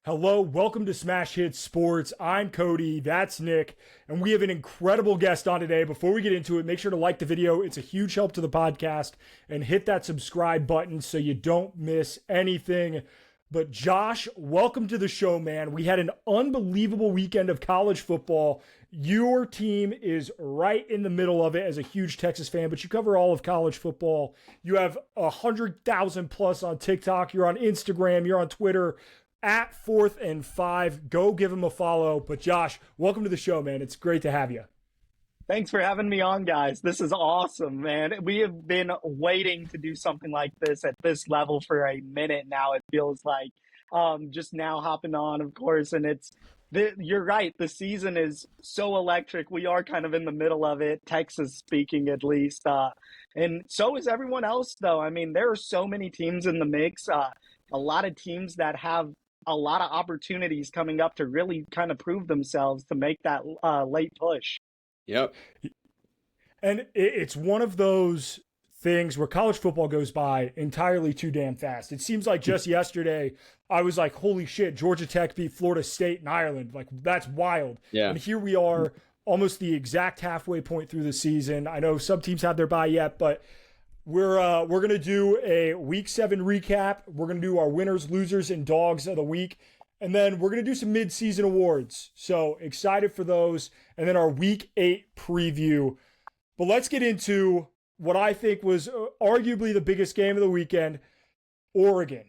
Hello, welcome to Smash Hits Sports. I'm Cody, that's Nick, and we have an incredible guest on today. Before we get into it, make sure to like the video. It's a huge help to the podcast, and hit that subscribe button so you don't miss anything. But Josh, welcome to the show, man. We had an unbelievable weekend of college football. Your team is right in the middle of it as a huge Texas fan, but you cover all of college football. You have 100,000 plus on TikTok. You're on Instagram. You're on Twitter. At 4thandFive, go give him a follow. But Josh, welcome to the show, man. It's great to have you. Thanks for having me on, guys. This is awesome, man. We have been waiting to do something like this at this level for a minute now, it feels like. Just now hopping on, of course, and you're right. The season is so electric. We are kind of in the middle of it, Texas speaking at least. And so is everyone else, though. I mean, there are so many teams in the mix. A lot of teams that have a lot of opportunities coming up to really kind of prove themselves to make that late push. Yep. And it's one of those things where college football goes by entirely too damn fast. It seems like just yesterday, I was like, holy shit, Georgia Tech beat Florida State in Ireland. Like, that's wild. Yeah. And here we are, almost the exact halfway point through the season. I know some teams have their bye yet, but we're going to do a Week 7 recap. We're going to do our winners, losers, and dogs of the week. And then we're going to do some mid-season awards. So excited for those. And then our Week 8 preview. But let's get into what I think was arguably the biggest game of the weekend, Oregon.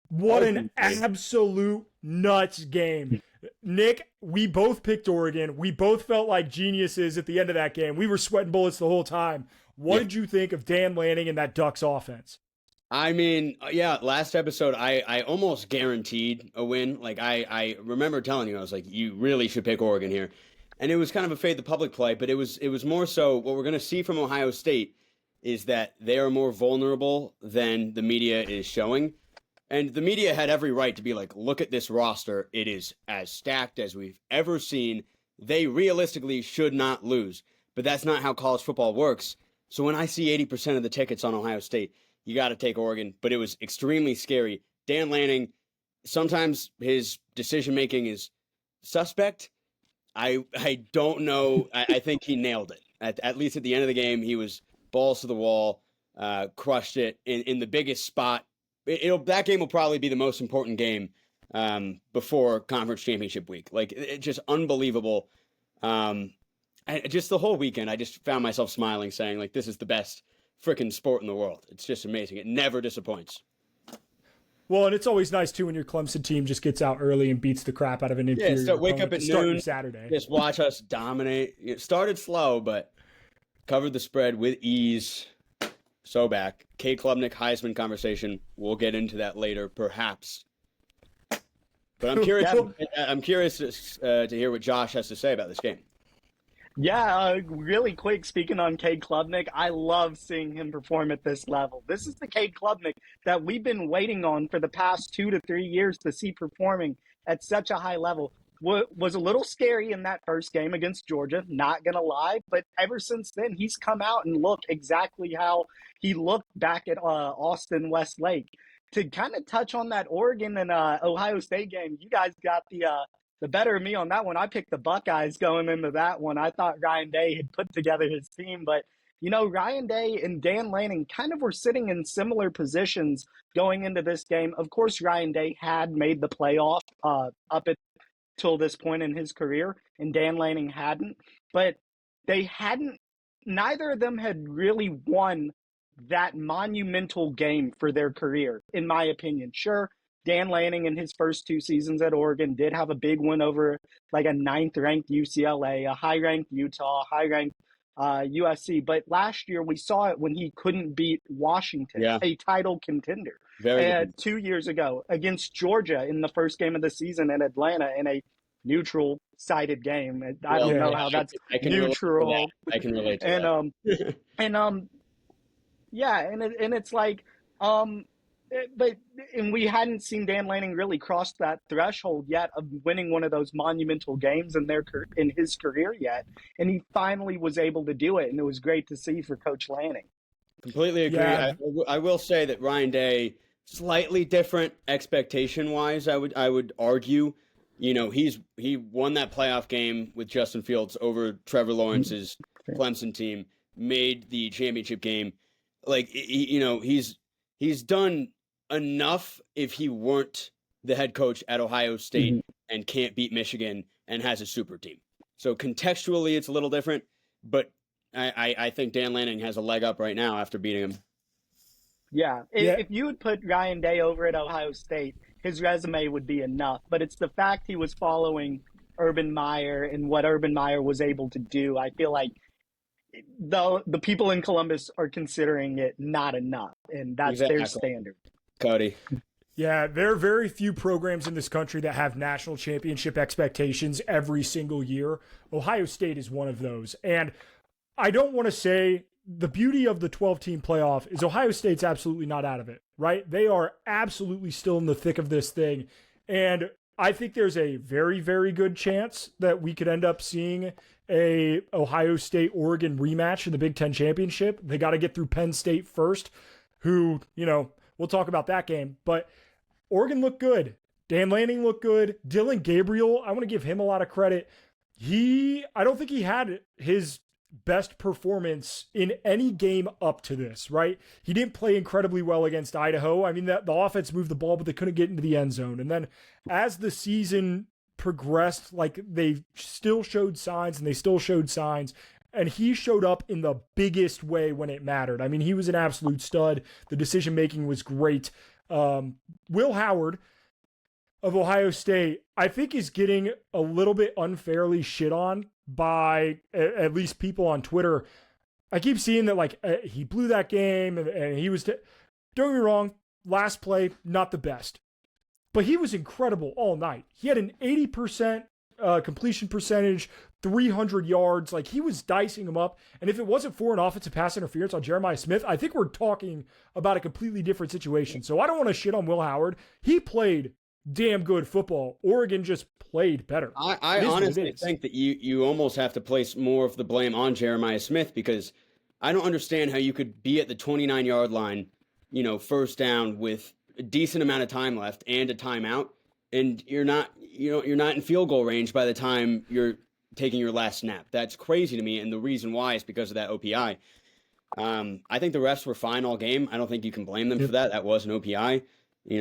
What an absolute nuts game. Nick, we both picked Oregon. We both felt like geniuses at the end of that game. We were sweating bullets the whole time. What did you think of Dan Lanning and that Ducks offense? I mean, yeah, last episode, I almost guaranteed a win. Like, I remember telling you, I was like, you really should pick Oregon here. And it was kind of a fade the public play, but it was more so what we're going to see from Ohio State is that they are more vulnerable than the media is showing. And the media had every right to be like, look at this roster. It is as stacked as we've ever seen. They realistically should not lose. But that's not how college football works. So when I see 80% of the tickets on Ohio State, you got to take Oregon. But it was extremely scary. Dan Lanning, sometimes his decision-making is suspect. I don't know. I think he nailed it. At least at the end of the game, he was balls to the wall, crushed it in the biggest spot. That game will probably be the most important game before conference championship week. Like, it's just unbelievable. Just the whole weekend, I just found myself smiling, saying, like, this is the best freaking sport in the world. It's just amazing. It never disappoints. Well, and it's always nice, too, when your Clemson team just gets out early and beats the crap out of an inferior so wake up at noon, Saturday. Just watch us dominate. It started slow, but covered the spread with ease. So back. Cade Klubnik, Heisman conversation. We'll get into that later, perhaps. But I'm curious. I'm curious to hear what Josh has to say about this game. Yeah, really quick, speaking on Cade Klubnik, I love seeing him perform at this level. This is the Cade Klubnik that we've been waiting on for the past 2 to 3 years to see performing at such a high level. Was a little scary in that first game against Georgia, not going to lie, but ever since then, he's come out and looked exactly how he looked back at Austin Westlake. To kind of touch on that Oregon and Ohio State game, you guys got the better of me on that one. I picked the Buckeyes going into that one. I thought Ryan Day had put together his team, but Ryan Day and Dan Lanning kind of were sitting in similar positions going into this game. Of course, Ryan Day had made the playoff up till this point in his career, and Dan Lanning hadn't. But neither of them had really won that monumental game for their career, in my opinion. Sure, Dan Lanning in his first 2 seasons at Oregon did have a big win over like a 9th-ranked UCLA, a high-ranked Utah, high-ranked USC. But last year we saw it when he couldn't beat Washington, a title contender. Very 2 years ago against Georgia in the first game of the season in Atlanta in a neutral-sided game. I don't know how that's neutral. I can relate to that. And it's like, and we hadn't seen Dan Lanning really cross that threshold yet of winning one of those monumental games in his career yet, and he finally was able to do it, and it was great to see for Coach Lanning. Completely agree. Yeah. I will say that Ryan Day slightly different expectation wise. I would argue, he won that playoff game with Justin Fields over Trevor Lawrence's Clemson team, made the championship game. Like he's done enough if he weren't the head coach at Ohio State and can't beat Michigan and has a super team. So contextually, it's a little different, but I think Dan Lanning has a leg up right now after beating him. Yeah. If you would put Ryan Day over at Ohio State, his resume would be enough. But it's the fact he was following Urban Meyer and what Urban Meyer was able to do. I feel like the people in Columbus are considering it not enough, and that's their standard. Cody. Yeah, there are very few programs in this country that have national championship expectations every single year. Ohio State is one of those. And I don't want to say the beauty of the 12-team playoff is Ohio State's absolutely not out of it, right? They are absolutely still in the thick of this thing. And I think there's a very, very good chance that we could end up seeing a Ohio State-Oregon rematch in the Big Ten Championship. They got to get through Penn State first, who, we'll talk about that game. But Oregon looked good. Dan Lanning looked good. Dylan Gabriel, I want to give him a lot of credit. I don't think he had his best performance in any game up to this, right? He didn't play incredibly well against Idaho. I mean, the offense moved the ball, but they couldn't get into the end zone. And then as the season progressed, like they still showed signs. And he showed up in the biggest way when it mattered. I mean, he was an absolute stud. The decision-making was great. Will Howard of Ohio State, I think, is getting a little bit unfairly shit on by at least people on Twitter. I keep seeing that he blew that game and he was, don't get me wrong, last play, not the best, but he was incredible all night. He had an 80% completion percentage, 300 yards. Like, he was dicing him up. And if it wasn't for an offensive pass interference on Jeremiah Smith, I think we're talking about a completely different situation. So I don't want to shit on Will Howard. He played damn good football. Oregon just played better. I honestly think that you almost have to place more of the blame on Jeremiah Smith, because I don't understand how you could be at the 29-yard line, first down with a decent amount of time left and a timeout, and you're not in field goal range by the time you're taking your last snap. That's crazy to me, and the reason why is because of that OPI. I think the refs were fine all game. I don't think you can blame them for that. That was an OPI.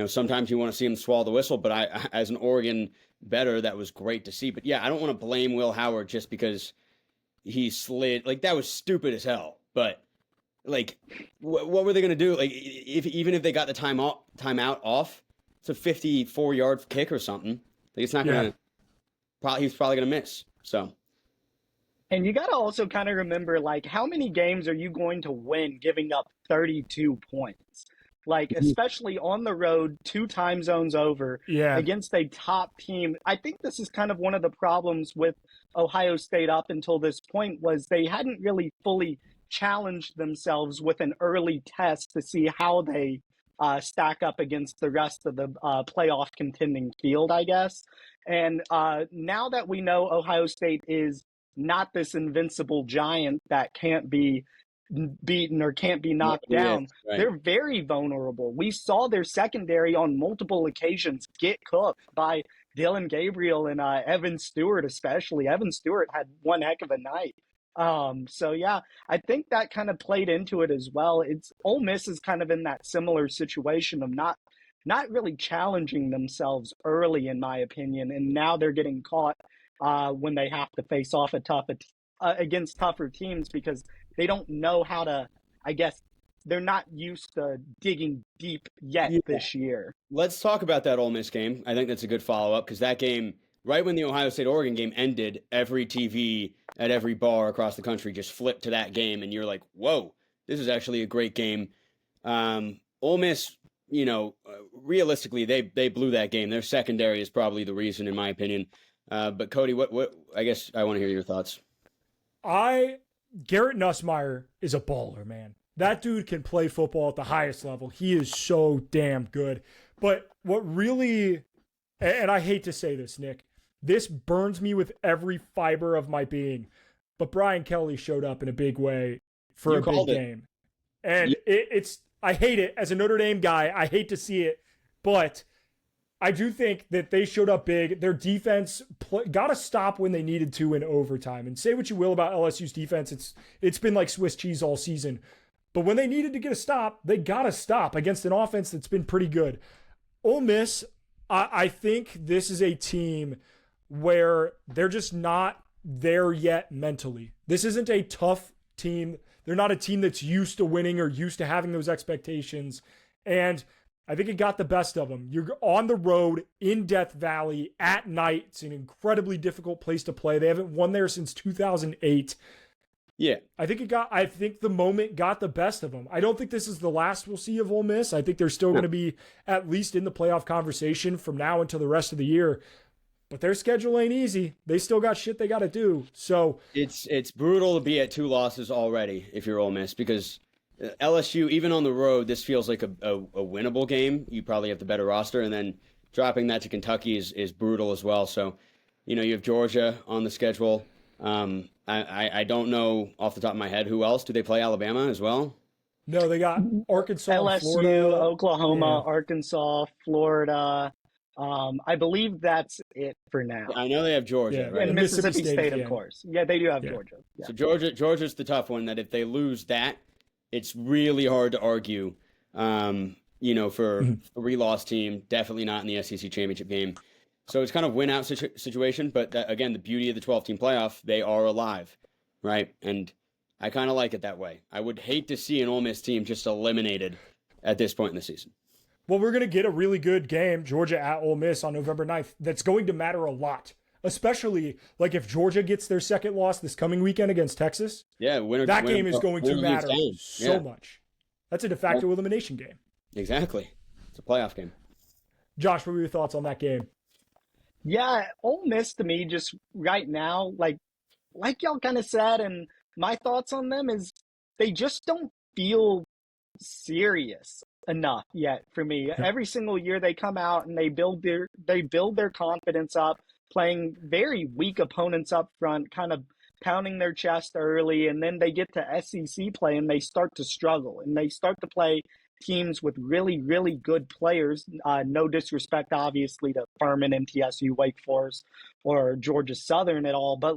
Sometimes you want to see him swallow the whistle, but as an Oregon bettor, that was great to see. But yeah, I don't want to blame Will Howard just because he slid. Like, that was stupid as hell. But like, what were they going to do? Like, even if they got the timeout off, it's a 54-yard kick or something. Like, it's not going to. He's probably going to miss. So. And you got to also kind of remember, how many games are you going to win giving up 32 points? Especially on the road, 2 time zones over against a top team. I think this is kind of one of the problems with Ohio State up until this point, was they hadn't really fully challenged themselves with an early test to see how they stack up against the rest of the playoff contending field, I guess. And now that we know Ohio State is not this invincible giant that can't be beaten or can't be knocked down, right. They're very vulnerable. We saw their secondary on multiple occasions get cooked by Dylan Gabriel and Evan Stewart, especially. Evan Stewart had one heck of a night. So yeah, I think that kind of played into it as well. Ole Miss is kind of in that similar situation of not really challenging themselves early, in my opinion, and now they're getting caught when they have to face off against tougher teams, because they don't know how to, I guess, they're not used to digging deep yet this year. Let's talk about that Ole Miss game. I think that's a good follow-up, because that game, right when the Ohio State-Oregon game ended, every TV at every bar across the country just flipped to that game, and you're like, whoa, this is actually a great game. Ole Miss, realistically, they blew that game. Their secondary is probably the reason, in my opinion. But Cody, what? I guess I want to hear your thoughts. Garrett Nussmeier is a baller, man. That dude can play football at the highest level. He is so damn good. But what really, and I hate to say this, Nick, this burns me with every fiber of my being, but Brian Kelly showed up in a big way for a big game. And it's I hate it. As a Notre Dame guy, I hate to see it. But I do think that they showed up big. Their defense got to stop when they needed to in overtime. And say what you will about LSU's defense, it's been like Swiss cheese all season. But when they needed to get a stop, they got to stop against an offense that's been pretty good. Ole Miss, I think this is a team where they're just not there yet mentally. This isn't a tough team. They're not a team that's used to winning or used to having those expectations. And I think it got the best of them. You're on the road in Death Valley at night. It's an incredibly difficult place to play. They haven't won there since 2008. Yeah. I think the moment got the best of them. I don't think this is the last we'll see of Ole Miss. I think they're still going to be at least in the playoff conversation from now until the rest of the year. But their schedule ain't easy. They still got shit they got to do. So it's brutal to be at 2 losses already if you're Ole Miss, because LSU, even on the road, this feels like a winnable game. You probably have the better roster, and then dropping that to Kentucky is brutal as well. So, you have Georgia on the schedule. I don't know off the top of my head who else. Do they play Alabama as well? No, they got Arkansas, LSU, Florida, Oklahoma, Arkansas, Florida. I believe that's it for now. I know they have Georgia, right? And Mississippi State, of course. Yeah, they do have Georgia. Yeah. So Georgia's the tough one, that if they lose that, it's really hard to argue, for a 3-loss team, definitely not in the SEC championship game. So it's kind of win-out situation, but again, the beauty of the 12-team playoff, they are alive, right? And I kind of like it that way. I would hate to see an Ole Miss team just eliminated at this point in the season. Well, we're going to get a really good game, Georgia at Ole Miss on November 9th. That's going to matter a lot, especially like if Georgia gets their second loss this coming weekend against Texas. Yeah, that game is going to matter so much. That's a de facto elimination game. Exactly. It's a playoff game. Josh, what were your thoughts on that game? Yeah, Ole Miss to me just right now, like y'all kind of said, and my thoughts on them is they just don't feel serious enough yet for me. Every single year they come out and they build their confidence up, playing very weak opponents up front, kind of pounding their chest early, and then they get to SEC play and they start to struggle, and they start to play teams with really, really good players. No disrespect, obviously, to Furman, MTSU, Wake Forest, or Georgia Southern at all, but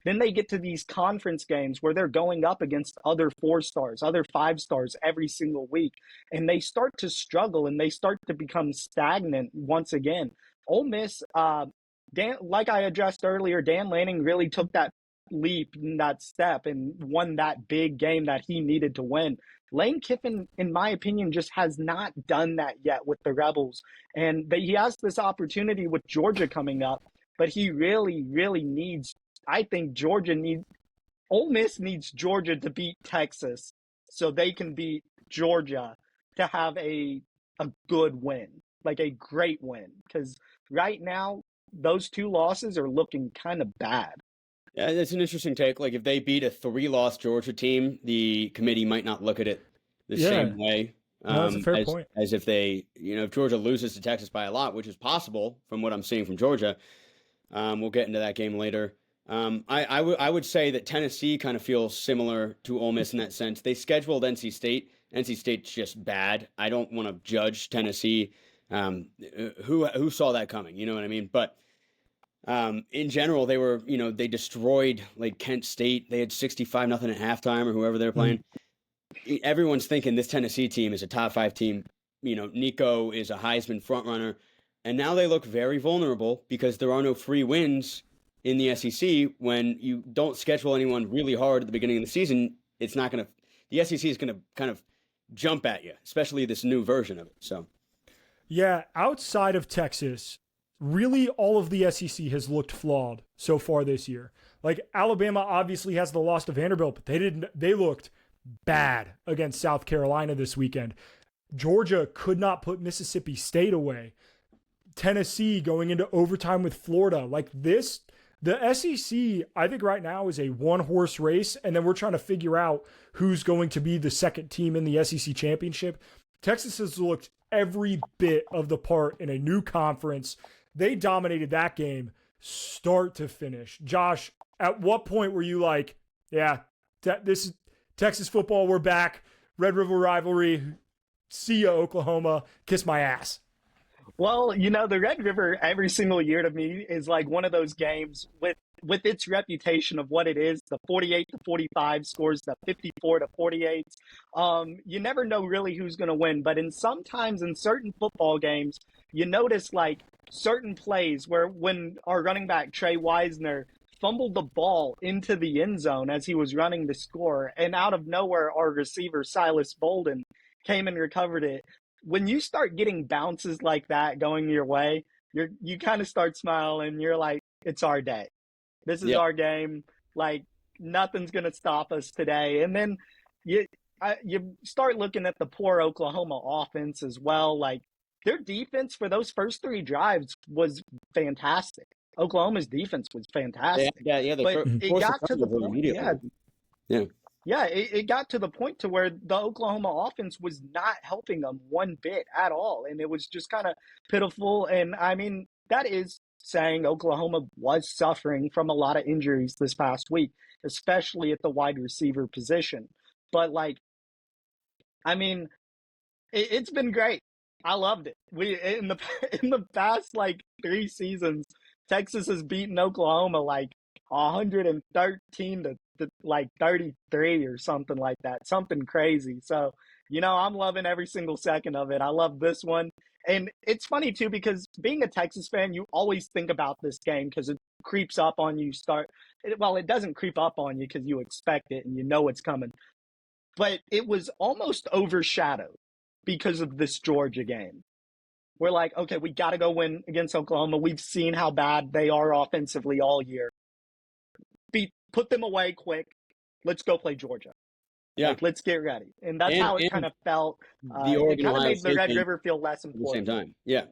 then they get to these conference games where they're going up against other 4-stars, other 5-stars every single week, and they start to struggle and they start to become stagnant once again. Ole Miss, like I addressed earlier, Dan Lanning really took that leap in that step and won that big game that he needed to win. Lane Kiffin, in my opinion, just has not done that yet with the Rebels. And he has this opportunity with Georgia coming up, but he really, really needs, I think Ole Miss needs Georgia to beat Texas so they can beat Georgia to have a good win, like a great win. Because right now, those 2 losses are looking kind of bad. Yeah, that's an interesting take. Like, if they beat a 3-loss Georgia team, the committee might not look at it the same way. That's a fair point. As if they, if Georgia loses to Texas by a lot, which is possible from what I'm seeing from Georgia. We'll get into that game later. I would say that Tennessee kind of feels similar to Ole Miss in that sense. They scheduled NC State. NC State's just bad. I don't want to judge Tennessee. Who saw that coming? You know what I mean? But in general, they were, they destroyed like Kent State. They had 65-0 at halftime, or whoever they're playing. Everyone's thinking this Tennessee team is a top 5 team. Nico is a Heisman frontrunner, and now they look very vulnerable because there are no free wins in the SEC. When you don't schedule anyone really hard at the beginning of the season, the SEC is going to kind of jump at you, especially this new version of it. So, yeah, outside of Texas, really all of the SEC has looked flawed so far this year. Like, Alabama obviously has the loss to Vanderbilt, but they looked bad against South Carolina this weekend. Georgia could not put Mississippi State away. Tennessee going into overtime with Florida. Like this, the SEC, I think right now is a 1-horse race, and then we're trying to figure out who's going to be the second team in the SEC championship. Texas has looked every bit of the part in a new conference. They dominated that game start to finish. Josh, at what point were you like, yeah, this is Texas football, we're back, Red River Rivalry, See ya, Oklahoma. Kiss my ass. Well, the Red River every single year to me is like one of those games with its reputation of what it is, the 48 to 45 scores, the 54 to 48. You never know really who's going to win, but sometimes in certain football games, you notice like certain plays where when our running back Trey Wisner fumbled the ball into the end zone as he was running to score, and out of nowhere, our receiver Silas Bolden came and recovered it. When you start getting bounces like that going your way, you kind of start smiling. You're like, it's our day. This is Yep. our game. Like nothing's gonna stop us today. And then you start looking at the poor Oklahoma offense as well. Like their defense for those first three drives was fantastic. Oklahoma's defense was fantastic. They but it forced got to the turnover point. immediately. Yeah. Yeah, it got to the point to where the Oklahoma offense was not helping them one bit at all. And it was just kind of pitiful. And I mean, that is saying Oklahoma was suffering from a lot of injuries this past week, especially at the wide receiver position. But like, I mean, it's been great. I loved it. We in the in the past like 3 seasons, Texas has beaten Oklahoma like 113 to like 33 or something like that, something crazy. So I'm loving every single second of it. I love this one, and it's funny too because being a Texas fan, you always think about this game because it creeps up on you. It doesn't creep up on you because you expect it and you know it's coming, but it was almost overshadowed because of this Georgia game. We're like, okay, we got to go win against Oklahoma. We've seen how bad they are offensively all year. Put them away quick. Let's go play Georgia. Yeah. Like, let's get ready. And that's how it kind of felt. The Oregon it kind of Ohio made the State Red game River feel less at the same important. time. Yeah,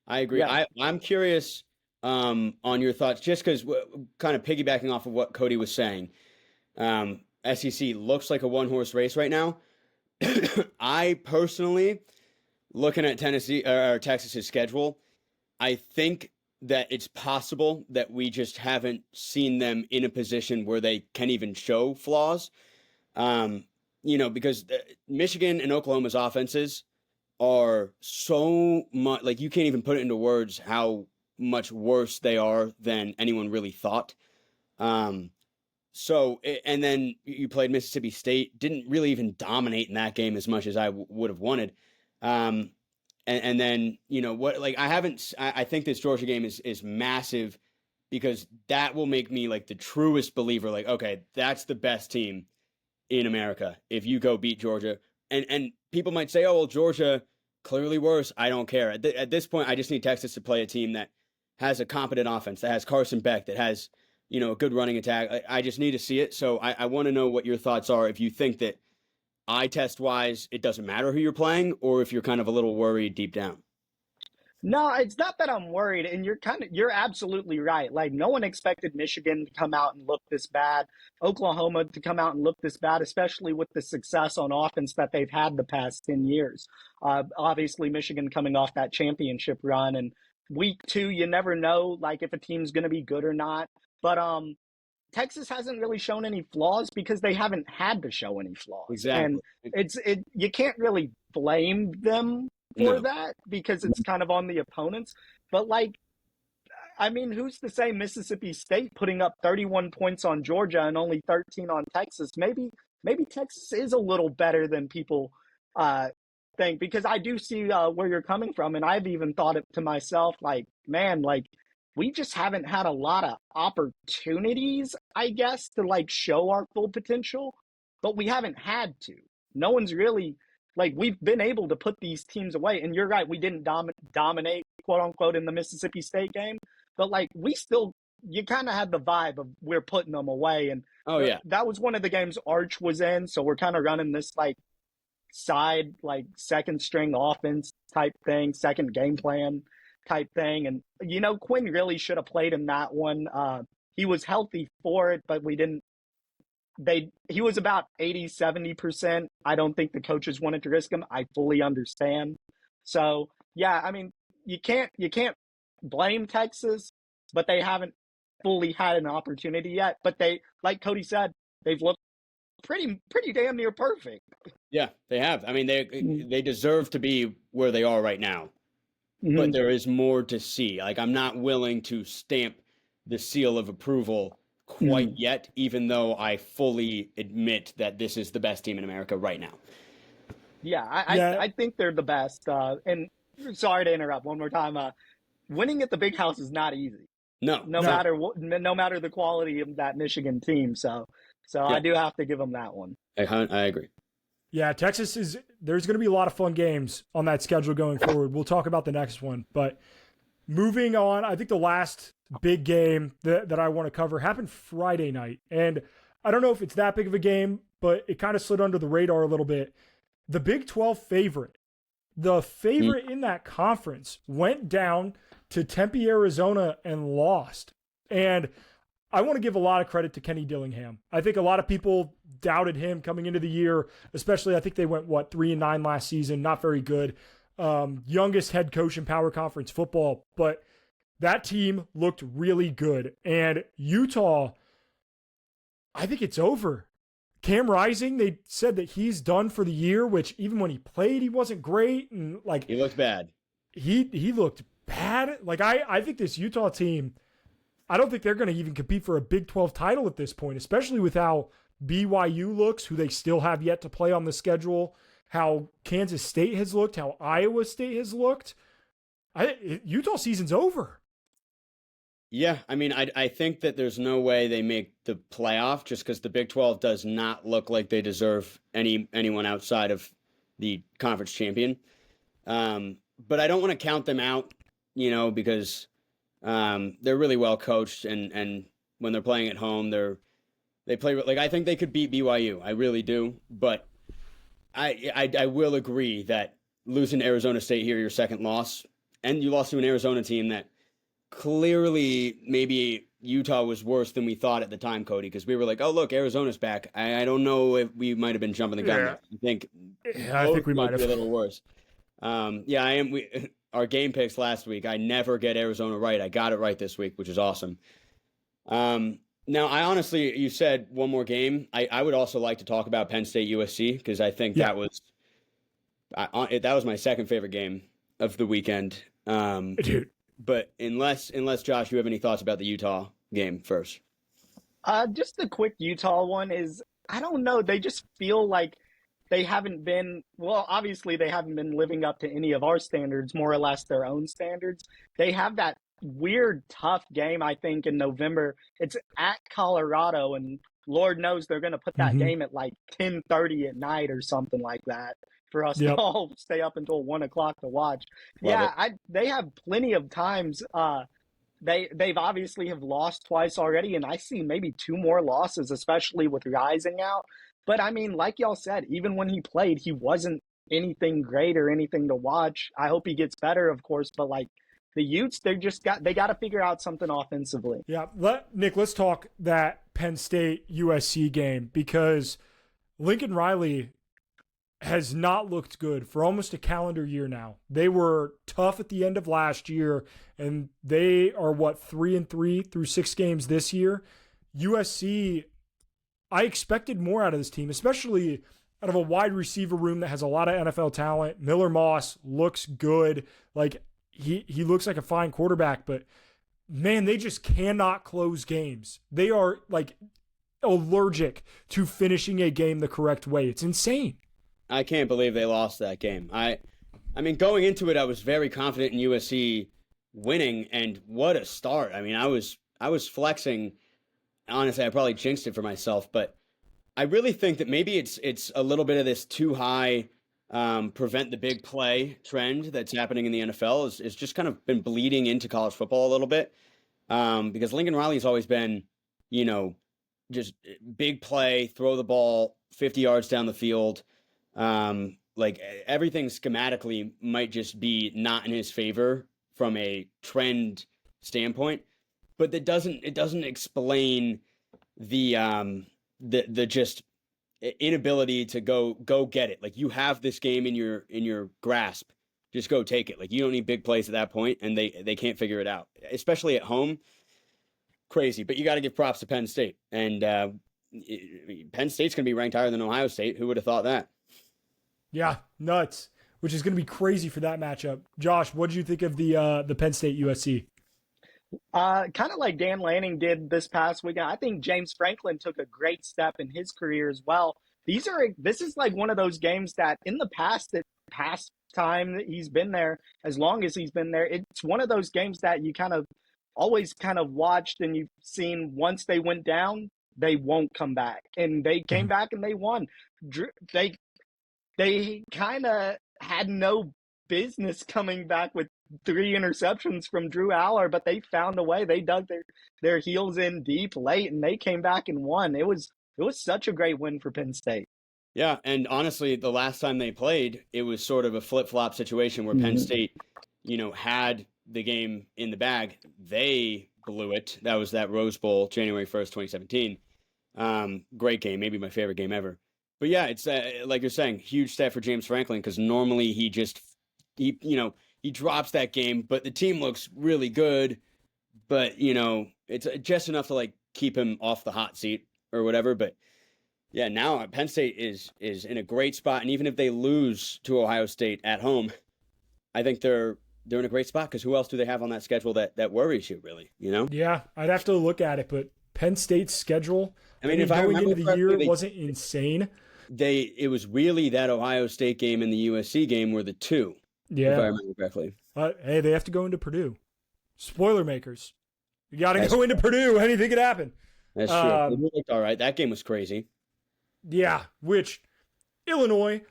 I agree. Yeah. I'm curious on your thoughts, just because kind of piggybacking off of what Cody was saying. SEC looks like a one-horse race right now. I personally, looking at Tennessee or Texas's schedule, I think that it's possible that we just haven't seen them in a position where they can even show flaws. Because Michigan and Oklahoma's offenses are so much, like, you can't even put it into words how much worse they are than anyone really thought. And then you played Mississippi State, didn't really even dominate in that game as much as I would have wanted. And then, I think this Georgia game is massive because that will make me like the truest believer, like, okay, that's the best team in America if you go beat Georgia. And people might say, oh, well, Georgia clearly worse. I don't care. At this point, I just need Texas to play a team that has a competent offense, that has Carson Beck, that has, a good running attack. I just need to see it. So I want to know what your thoughts are if you think that eye test wise, it doesn't matter who you're playing, or if you're kind of a little worried deep down. No, it's not that I'm worried, and you're absolutely right. Like no one expected Michigan to come out and look this bad, Oklahoma to come out and look this bad, especially with the success on offense that they've had the past 10 years. Obviously, Michigan coming off that championship run, and week 2, you never know like if a team's going to be good or not. But Texas hasn't really shown any flaws because they haven't had to show any flaws. Exactly. And you can't really blame them for that because it's kind of on the opponents. But like, I mean, who's to say Mississippi State putting up 31 points on Georgia and only 13 on Texas? Maybe Texas is a little better than people think, because I do see where you're coming from. And I've even thought it to myself, like, man, like, we just haven't had a lot of opportunities, I guess, to like show our full potential, but we haven't had to. No one's really like, we've been able to put these teams away. And you're right, we didn't dominate, quote unquote, in the Mississippi State game, but like you kind of had the vibe of we're putting them away. And that was one of the games Arch was in. So we're kind of running this like side, like second string offense type thing, second game plan type thing. And, Quinn really should have played in that one. He was healthy for it, but he was about 80-70%. I don't think the coaches wanted to risk him. I fully understand. So, yeah, I mean, you can't blame Texas, but they haven't fully had an opportunity yet. But they, like Cody said, they've looked pretty damn near perfect. Yeah, they have. I mean, they deserve to be where they are right now, but Mhm. there is more to see. Like, I'm not willing to stamp the seal of approval quite Mhm. yet, even though I fully admit that this is the best team in America right now. Yeah, Yeah, I think they're the best. And sorry to interrupt one more time. Winning at the big house is not easy. No, No no, matter what, no matter the quality of that Michigan team. So I yeah, do have to give them that one. I agree. yeah. There's going to be a lot of fun games on that schedule going forward. We'll talk about the next one, but moving on, I think the last big game that I want to cover happened Friday night. And I don't know if it's that big of a game, but it kind of slid under the radar a little bit. The Big 12 favorite, the Mm. favorite in that conference, went down to Tempe, Arizona and lost. And I want to give a lot of credit to Kenny Dillingham. I think a lot of people doubted him coming into the year, especially I think they went, 3-9 last season, not very good. Youngest head coach in Power Conference football, but that team looked really good. And Utah, I think it's over. Cam Rising, they said that he's done for the year, which even when he played, he wasn't great. And like He looked bad. he looked bad. Like I think this Utah team, I don't think they're going to even compete for a Big 12 title at this point, especially with how BYU looks, who they still have yet to play on the schedule, how Kansas State has looked, how Iowa State has looked. Utah season's over. Yeah, I mean, I think that there's no way they make the playoff just because the Big 12 does not look like they deserve anyone outside of the conference champion. But I don't want to count them out, because they're really well coached, and when they're playing at home, they play like I think they could beat BYU. I really do, but I will agree that losing to Arizona State here, your second loss, and you lost to an Arizona team that clearly maybe Utah was worse than we thought at the time, Cody, because we were like, oh, look, Arizona's back. I don't know if we might have been jumping the gun Yeah. there. I think I think we might be a have. little worse. Yeah, I am. Our game picks last week, I never get Arizona right. I got it right this week, which is awesome. Now, I honestly, you said one more game. I would also like to talk about Penn State USC because I think that was my second favorite game of the weekend. Dude, But unless Josh, you have any thoughts about the Utah game first? Just the quick Utah one is, I don't know. They just feel like they haven't been, well, obviously they haven't been living up to any of our standards, more or less their own standards. They have that weird, tough game, I think, in November. It's at Colorado, and Lord knows they're going to put that game at like 10:30 at night or something like that for us to Yep. all stay up until 1 o'clock to watch. Love Yeah, they have plenty of times. They've obviously have lost twice already, and I see maybe two more losses, especially with Rising out. But I mean, like y'all said, even when he played, he wasn't anything great or anything to watch. I hope he gets better, of course, but like the Utes, they got to figure out something offensively. Yeah. Nick, let's talk that Penn State USC game because Lincoln Riley has not looked good for almost a calendar year now. They were tough at the end of last year, and they are 3-3 through 6 games this year. USC, I expected more out of this team, especially out of a wide receiver room that has a lot of NFL talent. Miller Moss looks good. Like he looks like a fine quarterback, but man, they just cannot close games. They are like allergic to finishing a game the correct way. It's insane. I can't believe they lost that game. I mean, going into it, I was very confident in USC winning, and what a start! I mean, I was flexing. Honestly, I probably jinxed it for myself, but I really think that maybe it's a little bit of this too high prevent the big play trend that's happening in the NFL is just kind of been bleeding into college football a little bit because Lincoln Riley's always been, just big play, throw the ball 50 yards down the field. Like everything schematically might just be not in his favor from a trend standpoint, but it doesn't explain the just inability to go get it. Like you have this game in your grasp, just go take it. Like you don't need big plays at that point, and they can't figure it out, especially at home. Crazy, but you got to give props to Penn State, and Penn State's going to be ranked higher than Ohio State. Who would have thought that? Yeah, nuts. Which is going to be crazy for that matchup. Josh, what did you think of the Penn State USC? Kind of like Dan Lanning did this past weekend. I think James Franklin took a great step in his career as well. This is like one of those games that in the past time that he's been there, as long as he's been there, it's one of those games that you kind of always kind of watched and you've seen once they went down, they won't come back. And they came back and they won. They kind of had no business coming back with 3 interceptions from Drew Aller, but they found a way. They dug their heels in deep late, and they came back and won. It was such a great win for Penn State. Yeah, and honestly, the last time they played, it was sort of a flip-flop situation where Penn State, had the game in the bag. They blew it. That was that Rose Bowl, January 1st, 2017. Great game, maybe my favorite game ever. But yeah, it's like you're saying, huge step for James Franklin because normally he drops that game, but the team looks really good. But it's just enough to like keep him off the hot seat or whatever. But yeah, now Penn State is in a great spot, and even if they lose to Ohio State at home, I think they're in a great spot because who else do they have on that schedule that worries you really? Yeah, I'd have to look at it, but Penn State's schedule. I mean, if I going remember into the year, it wasn't insane. It was really that Ohio State game and the USC game were the two. Yeah, if I remember correctly. Hey, they have to go into Purdue. Spoiler makers, you got to go into Purdue. Anything could happen. That's true. They looked all right. That game was crazy. Yeah, which Illinois,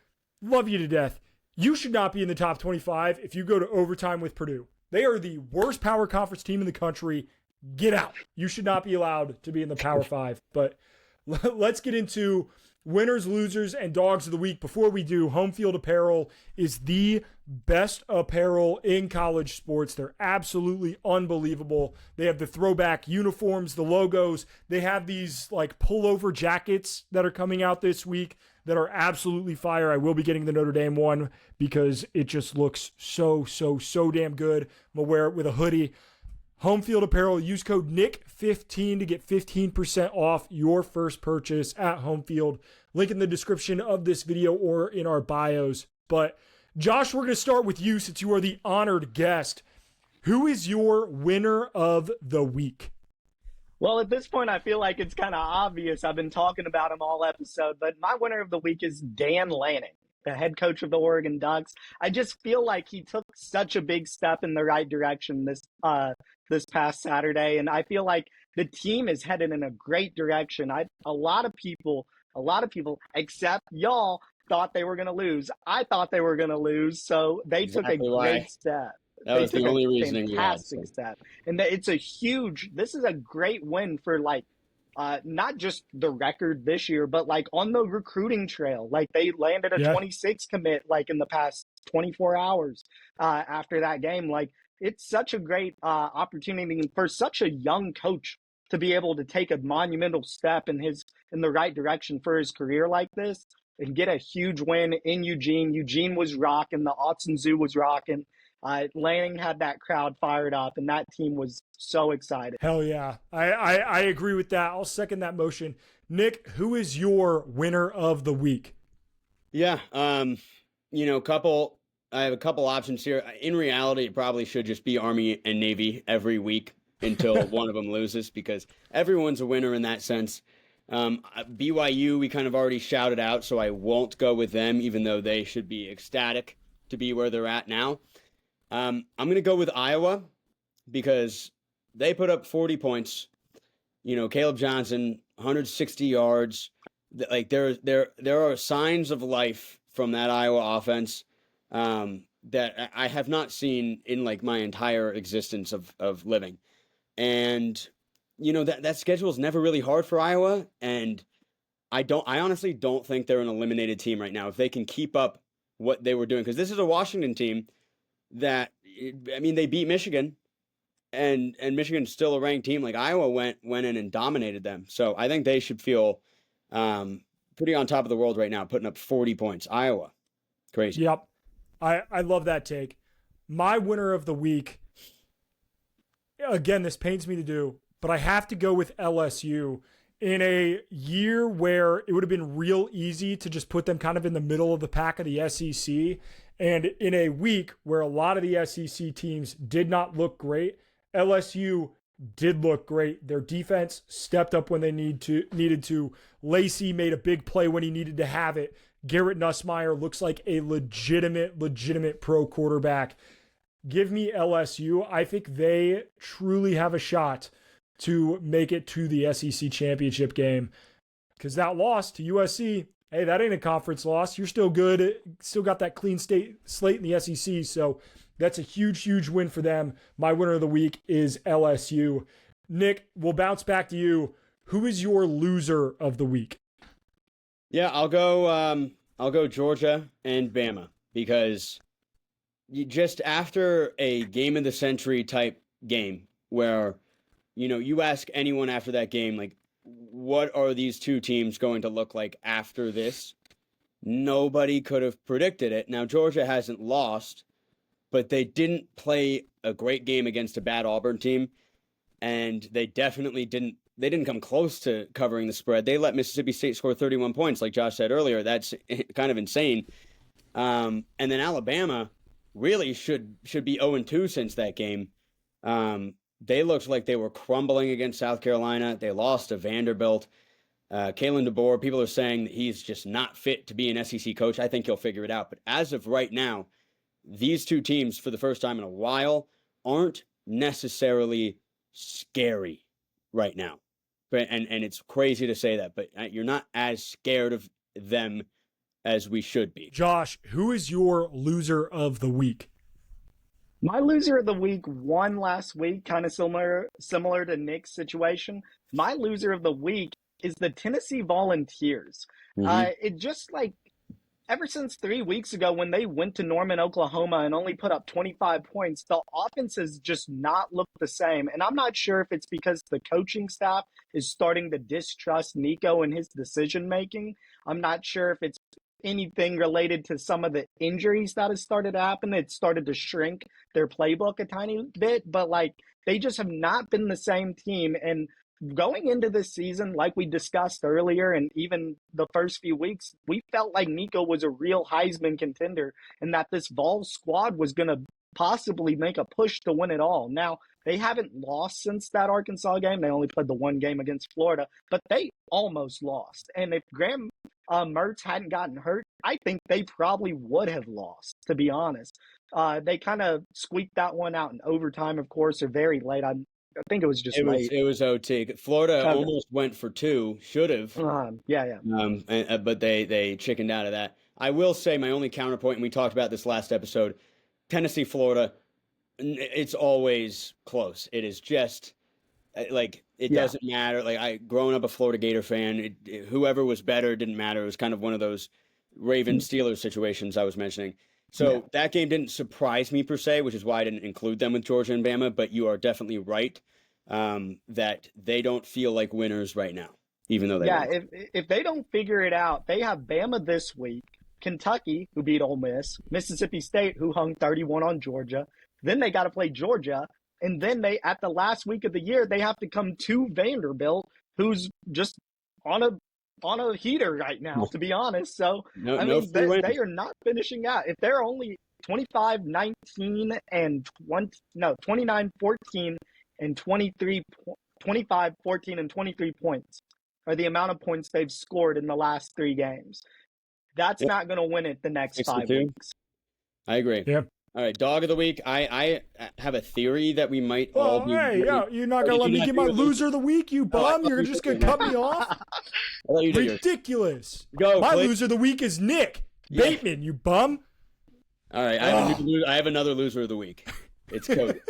love you to death. You should not be in the top 25 if you go to overtime with Purdue. They are the worst power conference team in the country. Get out. You should not be allowed to be in the Power 5. But let's get into winners, losers, and dogs of the week. Before we do, Home Field Apparel is the best apparel in college sports. They're absolutely unbelievable. They have the throwback uniforms, the logos. They have these like pullover jackets that are coming out this week that are absolutely fire. I will be getting the Notre Dame one because it just looks so damn good. I'm going to wear it with a hoodie. Home Field Apparel, use code NICK15 to get 15% off your first purchase at Home Field. Link in the description of this video or in our bios. But Josh, we're going to start with you since you are the honored guest. Who is your winner of the week? Well, at this point, I feel like it's kind of obvious. I've been talking about him all episode, but my winner of the week is Dan Lanning, the head coach of the Oregon Ducks. I just feel like he took such a big step in the right direction this past Saturday, and I feel like the team is headed in a great direction. A lot of people, except y'all, thought they were going to lose. I thought they were going to lose, so they took a great step. That was the only reasoning we had. Fantastic step, and this is a great win for not just the record this year, but like on the recruiting trail. Like they landed a 26 commit like in the past 24 hours after that game. Like it's such a great opportunity for such a young coach to be able to take a monumental step in the right direction for his career like this and get a huge win in Eugene. Eugene was rocking. The Autzen Zoo was rocking. Lanning had that crowd fired up, and that team was so excited. Hell yeah. I agree with that. I'll second that motion. Nick, who is your winner of the week? Yeah, I have a couple options here. In reality, it probably should just be Army and Navy every week until one of them loses because everyone's a winner in that sense. BYU, we kind of already shouted out, so I won't go with them, even though they should be ecstatic to be where they're at now. I'm going to go with Iowa because they put up 40 points. Caleb Johnson, 160 yards. Like there are signs of life from that Iowa offense that I have not seen in like my entire existence of living. And that schedule is never really hard for Iowa, and I honestly don't think they're an eliminated team right now if they can keep up what they were doing, because this is a Washington team that, they beat Michigan, and Michigan's still a ranked team. Like Iowa went in and dominated them. So I think they should feel pretty on top of the world right now, putting up 40 points. Iowa. Crazy. Yep. I love that take. My winner of the week, again, this pains me to do, but I have to go with LSU. in a year where it would have been real easy to just put them kind of in the middle of the pack of the SEC, and in a week where a lot of the SEC teams did not look great, LSU did look great. Their defense stepped up when they needed to. Lacey made a big play when he needed to have it. Garrett Nussmeier looks like a legitimate pro quarterback. Give me LSU. I think they truly have a shot to make it to the SEC championship game, because that loss to USC, hey, that ain't a conference loss. You're still good. Still got that clean slate in the SEC. So that's a huge win for them. My winner of the week is LSU. Nick, we'll bounce back to you. Who is your loser of the week? Yeah, I'll go Georgia and Bama, because just after a game of the century type game where, you ask anyone after that game, like, what are these two teams going to look like after this? Nobody could have predicted it. Now, Georgia hasn't lost, but they didn't play a great game against a bad Auburn team, and they definitely didn't come close to covering the spread. They let Mississippi State score 31 points, like Josh said earlier. That's kind of insane. And then Alabama really should be 0-2 since that game. They looked like they were crumbling against South Carolina. They lost to Vanderbilt. Kalen DeBoer, people are saying that he's just not fit to be an SEC coach. I think he'll figure it out. But as of right now, these two teams, for the first time in a while, aren't necessarily scary right now. And it's crazy to say that, but you're not as scared of them as we should be. Josh, who is your loser of the week? My loser of the week won last week, kind of similar to Nick's situation. My loser of the week is the Tennessee Volunteers. It just ever since 3 weeks ago when they went to Norman, Oklahoma and only put up 25 points, the offense has just not looked the same. And I'm not sure if it's because the coaching staff is starting to distrust Nico and his decision-making. I'm not sure if it's anything related to some of the injuries that has started to happen. It started to shrink their playbook a tiny bit, but they just have not been the same team. And going into this season, like we discussed earlier, and even the first few weeks, we felt like Nico was a real Heisman contender and that this Vols squad was going to possibly make a push to win it all. Now, they haven't lost since that Arkansas game. They only played the one game against Florida, but they almost lost. And if Graham Mertz hadn't gotten hurt, I think they probably would have lost, to be honest. They kind of squeaked that one out in overtime, of course, or very late. I think it was just late. It was OT. Florida almost went for two, should have. Yeah. But they chickened out of that. I will say my only counterpoint, and we talked about this last episode, Tennessee, Florida, it's always close. It is just it doesn't matter. Growing up a Florida Gator fan, whoever was better didn't matter. It was kind of one of those Ravens-Steelers situations I was mentioning. So that game didn't surprise me per se, which is why I didn't include them with Georgia and Bama. But you are definitely right that they don't feel like winners right now, even though they won. If they don't figure it out, they have Bama this week, Kentucky, who beat Ole Miss, Mississippi State, who hung 31 on Georgia. Then they got to play Georgia. And then at the last week of the year, they have to come to Vanderbilt, who's just on a heater right now, to be honest. So, they are not finishing out. If they're only 25-19 and 29-14 and 25-14 and 23 points are the amount of points they've scored in the last 3 games. That's not going to win it the next 5 weeks. I agree. Yeah. All right, dog of the week. I have a theory that we might all be. You're not gonna let me get my loser of the week, you bum. You're just gonna cut me off. Ridiculous. My loser of the week is Nick Bateman. You bum. All right, I have another loser of the week. It's Cody.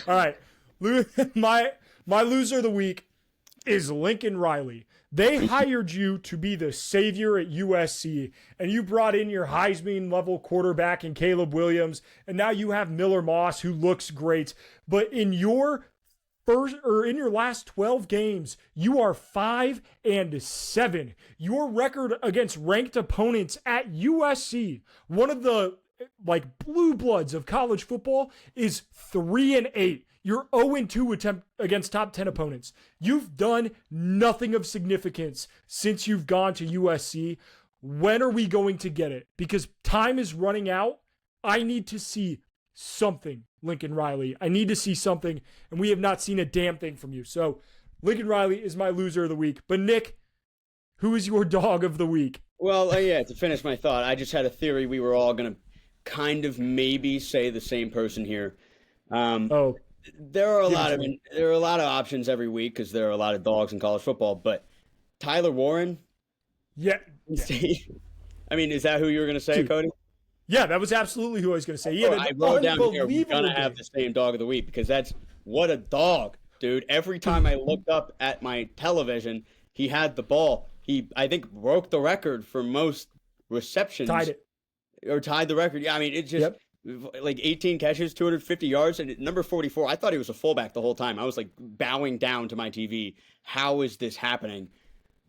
All right, my loser of the week is Lincoln Riley. They hired you to be the savior at USC, and you brought in your Heisman-level quarterback in Caleb Williams, and now you have Miller Moss, who looks great. But in your last 12 games, you are 5-7. Your record against ranked opponents at USC, one of the blue bloods of college football, is 3-8. You're 0-2 attempt against top 10 opponents. You've done nothing of significance since you've gone to USC. When are we going to get it? Because time is running out. I need to see something, Lincoln Riley. I need to see something, and we have not seen a damn thing from you. So Lincoln Riley is my loser of the week. But Nick, who is your dog of the week? Well, to finish my thought, I just had a theory we were all going to kind of maybe say the same person here. There are a lot of options every week because there are a lot of dogs in college football, but Tyler Warren? Yeah. I mean, is that who you were going to say, Dude. Cody? Yeah, that was absolutely who I was going to say. I wrote down here, we're going to have the same dog of the week because what a dog, dude. Every time I looked up at my television, he had the ball. He, I think, broke the record for most receptions. Tied the record. Yeah, I mean, it's just like 18 catches, 250 yards, and number 44, I thought he was a fullback the whole time. I was like bowing down to my TV. How is this happening?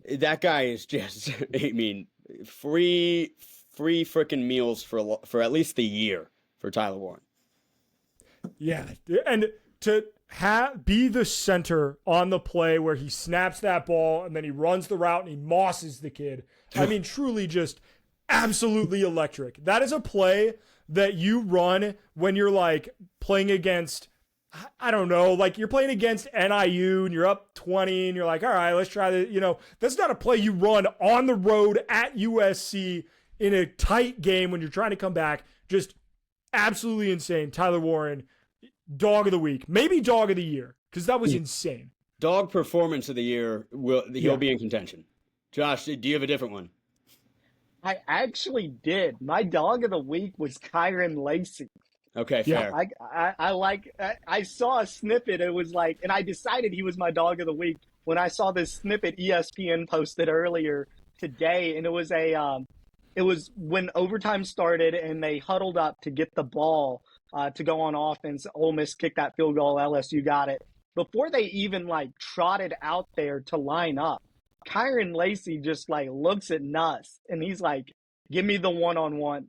That guy is just, I mean, free freaking meals for at least the year for Tyler Warren. Yeah, and to be the center on the play where he snaps that ball and then he runs the route and he mosses the kid. I mean, truly just absolutely electric. That is a play that you run when you're like playing against, I don't know, like you're playing against NIU and you're up 20 and you're like, all right, let's try to, that's not a play you run on the road at USC in a tight game when you're trying to come back. Just absolutely insane. Tyler Warren, dog of the week, maybe dog of the year, because that was insane. Dog performance of the year, he'll be in contention. Josh, do you have a different one? I actually did. My dog of the week was Kyron Lacey. Okay, fair. I saw a snippet. It was like, and I decided he was my dog of the week when I saw this snippet ESPN posted earlier today, and it was when overtime started and they huddled up to get the ball to go on offense. Ole Miss kicked that field goal. LSU got it. Before they even trotted out there to line up, Kyron Lacey just looks at Nuss and he's like, "Give me the one-on-one."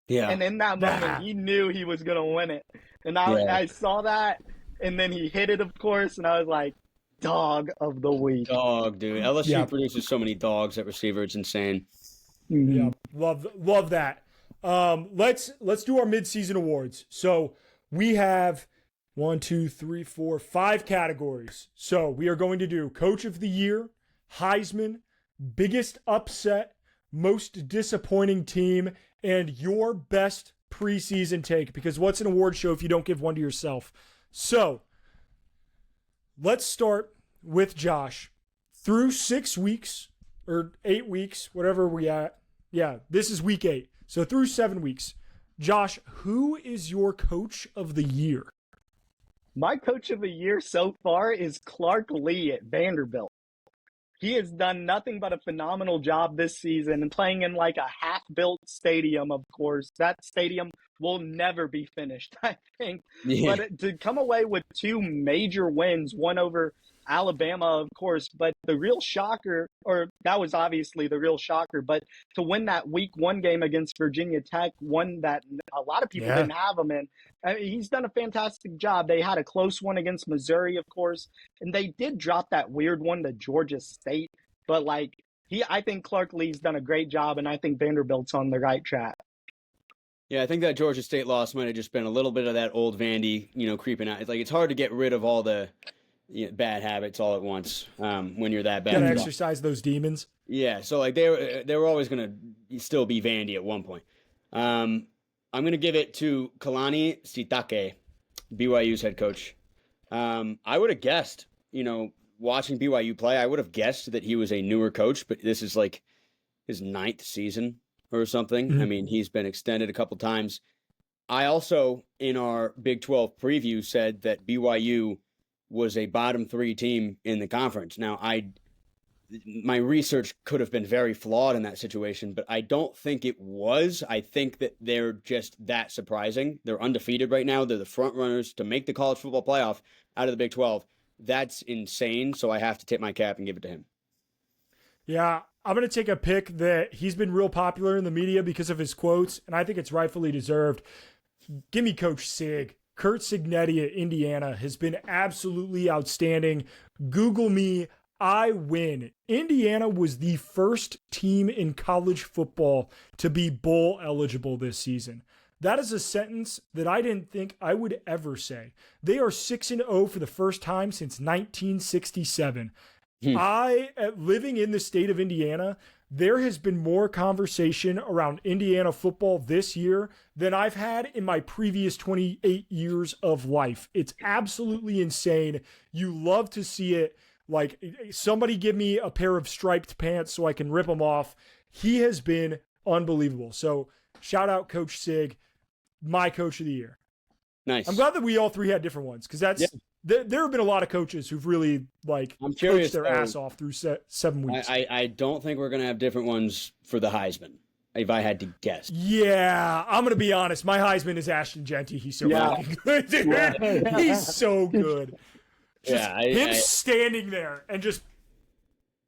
Yeah. And in that moment, he knew he was going to win it. And I saw that, and then he hit it, of course, and I was like, dog of the week. Dog, dude. LSU produces so many dogs at receiver. It's insane. Yeah, love that. Let's do our midseason awards. So we have 5 categories. So we are going to do Coach of the Year, Heisman, Biggest Upset, Most Disappointing Team, and your best preseason take. Because what's an award show if you don't give one to yourself? So let's start with Josh. Through 6 weeks or 8 weeks, whatever we at. Yeah, this is week 8. So through 7 weeks, Josh, who is your coach of the year? My coach of the year so far is Clark Lee at Vanderbilt. He has done nothing but a phenomenal job this season and playing in a half-built stadium, of course. That stadium will never be finished, I think. Yeah. But to come away with 2 major wins, one over Alabama, of course, but the real shocker, or that was obviously the real shocker, but to win that week 1 game against Virginia Tech, one that a lot of people didn't have him in. I mean, he's done a fantastic job. They had a close one against Missouri, of course, and they did drop that weird one to Georgia State, but I think Clark Lee's done a great job, and I think Vanderbilt's on the right track. Yeah, I think that Georgia State loss might have just been a little bit of that old Vandy, creeping out. It's hard to get rid of all the bad habits all at once when you're that bad. Gotta exercise those demons. Yeah, so they were always gonna still be Vandy at one point. I'm gonna give it to Kalani Sitake, BYU's head coach. I would have guessed, watching BYU play, I would have guessed that he was a newer coach, but this is his 9th season or something. Mm-hmm. I mean, he's been extended a couple times. I also, in our Big 12 preview, said that BYU was a bottom 3 team in the conference. Now, my research could have been very flawed in that situation, but I don't think it was. I think that they're just that surprising. They're undefeated right now. They're the front runners to make the college football playoff out of the Big 12. That's insane, so I have to tip my cap and give it to him. Yeah, I'm going to take a pick that he's been real popular in the media because of his quotes, and I think it's rightfully deserved. Give me Coach Sig. Kurt Cignetti at Indiana has been absolutely outstanding. Google me, I win. Indiana was the first team in college football to be bowl eligible this season. That is a sentence that I didn't think I would ever say. They are 6-0 for the first time since 1967. Living in the state of Indiana, there has been more conversation around Indiana football this year than I've had in my previous 28 years of life. It's absolutely insane. You love to see it. Like, somebody give me a pair of striped pants so I can rip them off. He has been unbelievable. So shout out Coach Sig, my coach of the year. Nice. I'm glad that we all three had different ones, because there have been a lot of coaches who've really curious, coached their ass off through 7 weeks. I don't think we're going to have different ones for the Heisman, if I had to guess. Yeah, I'm going to be honest. My Heisman is Ashton Genty. He's so fucking good, dude. Yeah. He's so good. Him standing there and just...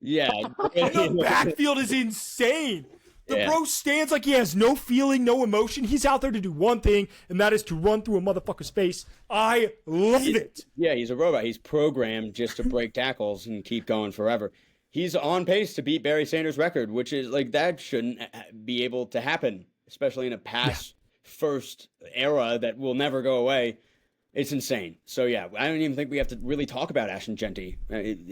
Yeah. The backfield is insane. The bro stands like he has no feeling, no emotion. He's out there to do one thing, and that is to run through a motherfucker's face. I love it. Yeah, he's a robot. He's programmed just to break tackles and keep going forever. He's on pace to beat Barry Sanders' record, which is like, that shouldn't be able to happen, especially in a pass-first era that will never go away. It's insane. So, yeah, I don't even think we have to really talk about Ashton Genty.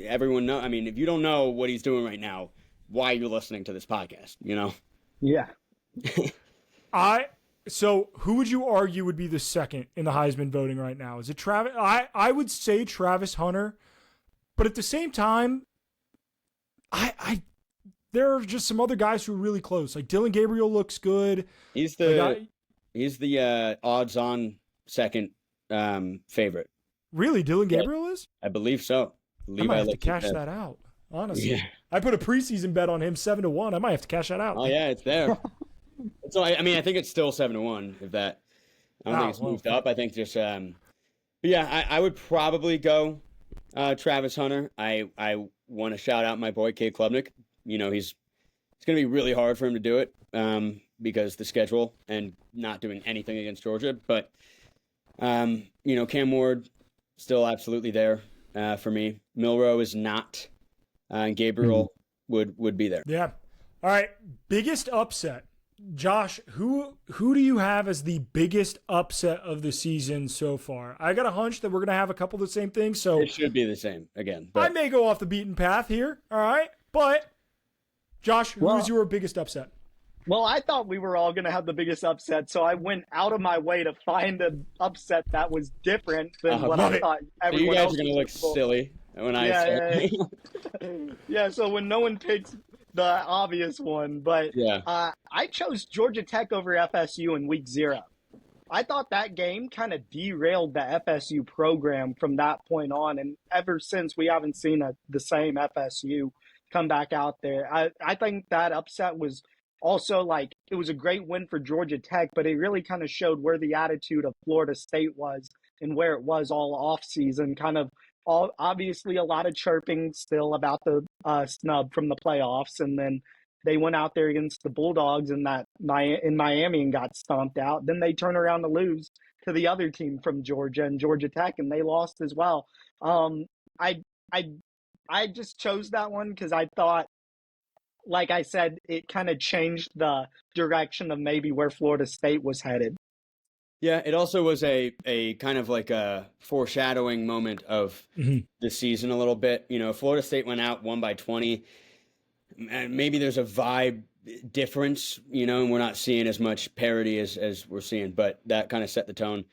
Everyone know. I mean, if you don't know what he's doing right now, why you're listening to this podcast, you know? Yeah. So who would you argue would be the second in the Heisman voting right now? Is it Travis? I would say Travis Hunter, but at the same time, there are just some other guys who are really close. Like Dylan Gabriel looks good. He's the odds-on second favorite. Really, Dylan Gabriel is? I believe so. I might have to cash that out. Honestly, I put a preseason bet on him 7-1. I might have to cash that out. Oh yeah, it's there. So I mean, I think it's still 7-1. If that, I don't think it's moved up. I think just, but yeah, I would probably go Travis Hunter. I want to shout out my boy Cade Klubnik. You know, it's going to be really hard for him to do it because the schedule and not doing anything against Georgia. But you know, Cam Ward still absolutely there for me. Milroe is not. And Gabriel would be there. Yeah. All right. Biggest upset. Josh, who do you have as the biggest upset of the season so far? I got a hunch that we're going to have a couple of the same things. So it should be the same again. But... I may go off the beaten path here. All right. But Josh, who's your biggest upset? Well, I thought we were all going to have the biggest upset, so I went out of my way to find an upset that was different than what I thought everyone else was. You guys are going to look silly when I say. Yeah, so when no one picks the obvious one, but I chose Georgia Tech over FSU in week 0. I thought that game kind of derailed the FSU program from that point on, and ever since we haven't seen the same FSU come back out there. I think that upset was also, like, it was a great win for Georgia Tech, but it really kind of showed where the attitude of Florida State was and where it was all off season. Kind of obviously a lot of chirping still about the snub from the playoffs, and then they went out there against the Bulldogs in Miami and got stomped out. Then they turn around to lose to the other team from Georgia and Georgia Tech, and they lost as well. I just chose that one because I thought, like I said, it kind of changed the direction of maybe where Florida State was headed. Yeah, it also was a kind of like a foreshadowing moment of the season a little bit. You know, Florida State went out, won by 20. And maybe there's a vibe difference, you know, and we're not seeing as much parity as we're seeing, but that kind of set the tone.